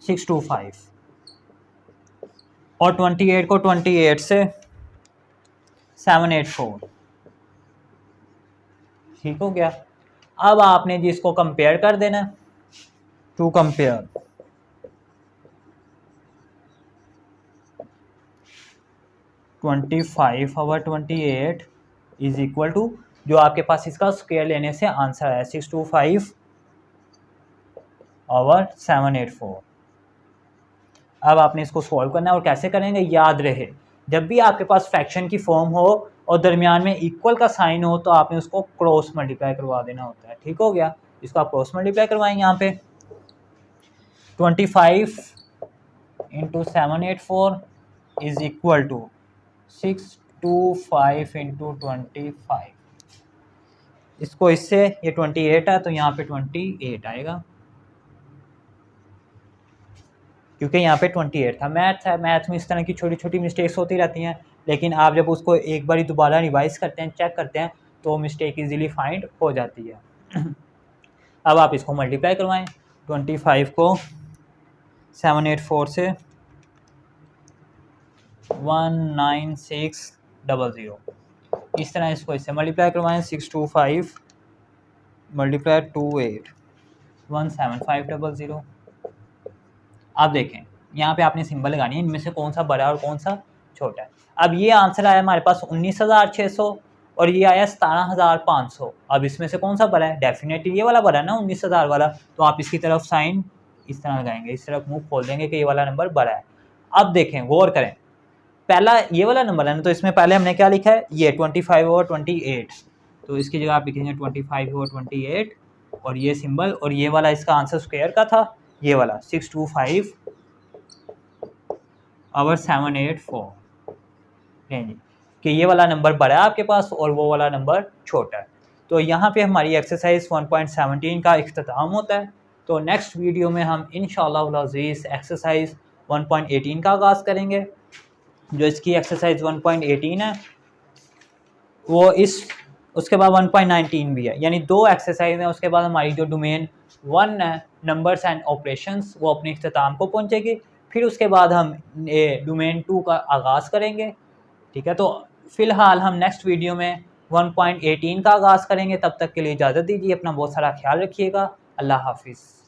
625, और 28 को 28 से 784। ठीक हो गया। अब आपने जी इसको कंपेयर कर देना, टू कंपेयर 25 और 28 इज इक्वल टू, जो आपके पास इसका स्क्वायर लेने से आंसर है 625 और 784। अब आपने इसको सॉल्व करना है, और कैसे करेंगे याद रहे, जब भी आपके पास फ्रैक्शन की फॉर्म हो और दरमियान में इक्वल का साइन हो तो आपने उसको क्रॉस मल्टीप्लाई करवा देना होता है। ठीक हो गया। इसको आप क्रॉस मल्टीप्लाई करवाएंगे। यहाँ पे 25 into 784 is equal to 625 into 25। इसको इससे, ये 28 है तो यहाँ पे 28 आएगा, क्योंकि यहाँ पे 28 था। मैथ्स है, मैथ्स में इस तरह की छोटी छोटी मिस्टेक्स होती रहती हैं, लेकिन आप जब उसको एक बार दोबारा रिवाइज करते हैं, चेक करते हैं, तो मिस्टेक इजीली फाइंड हो जाती है। अब आप इसको मल्टीप्लाई करवाएं, 25 को 784 से 19600, इस तरह इसको इससे मल्टीप्लाई करवाएं। 625 मल्टीप्लाई 28 17500। अब देखें यहाँ पे आपने सिंबल लगानी है, इनमें से कौन सा बड़ा और कौन सा छोटा है। अब ये आंसर आया हमारे पास 19,600 और ये आया 17,500। अब इसमें से कौन सा बड़ा है? डेफिनेटली ये वाला बड़ा है ना, 19,000 वाला। तो आप इसकी तरफ साइन इस तरह लगाएंगे, इस तरफ मुंह खोल देंगे कि ये वाला नंबर बड़ा है। अब देखें, गौर करें, पहला ये वाला नंबर है ना, तो इसमें पहले हमने क्या लिखा है, ये 25 और 28, तो इसकी जगह आप लिखेंगे 25 और 28 और ये सिंबल, और ये वाला इसका आंसर स्क्वायर का था, ये वाला 625 और 784 जी, कि ये वाला नंबर बड़ा है आपके पास और वो वाला नंबर छोटा है। तो यहाँ पे हमारी एक्सरसाइज 1.17 का इख्तिताम होता है। तो नेक्स्ट वीडियो में हम इंशाअल्लाह अज़ीज़ एक्सरसाइज 1.18 का आगाज़ करेंगे। जो इसकी एक्सरसाइज 1.18 है वो उसके बाद 1.19 भी है, यानी 2 एक्सरसाइज हैं। उसके बाद हमारी जो डोमेन 1 है, नंबर्स एंड ऑपरेशंस, वो अपने इख्तिताम को पहुंचेगी। फिर उसके बाद हम डोमेन 2 का आगाज़ करेंगे। ठीक है, तो फ़िलहाल हम नेक्स्ट वीडियो में 1.18 का आगाज़ करेंगे। तब तक के लिए इजाज़त दीजिए, अपना बहुत सारा ख्याल रखिएगा। अल्लाह हाफिज़।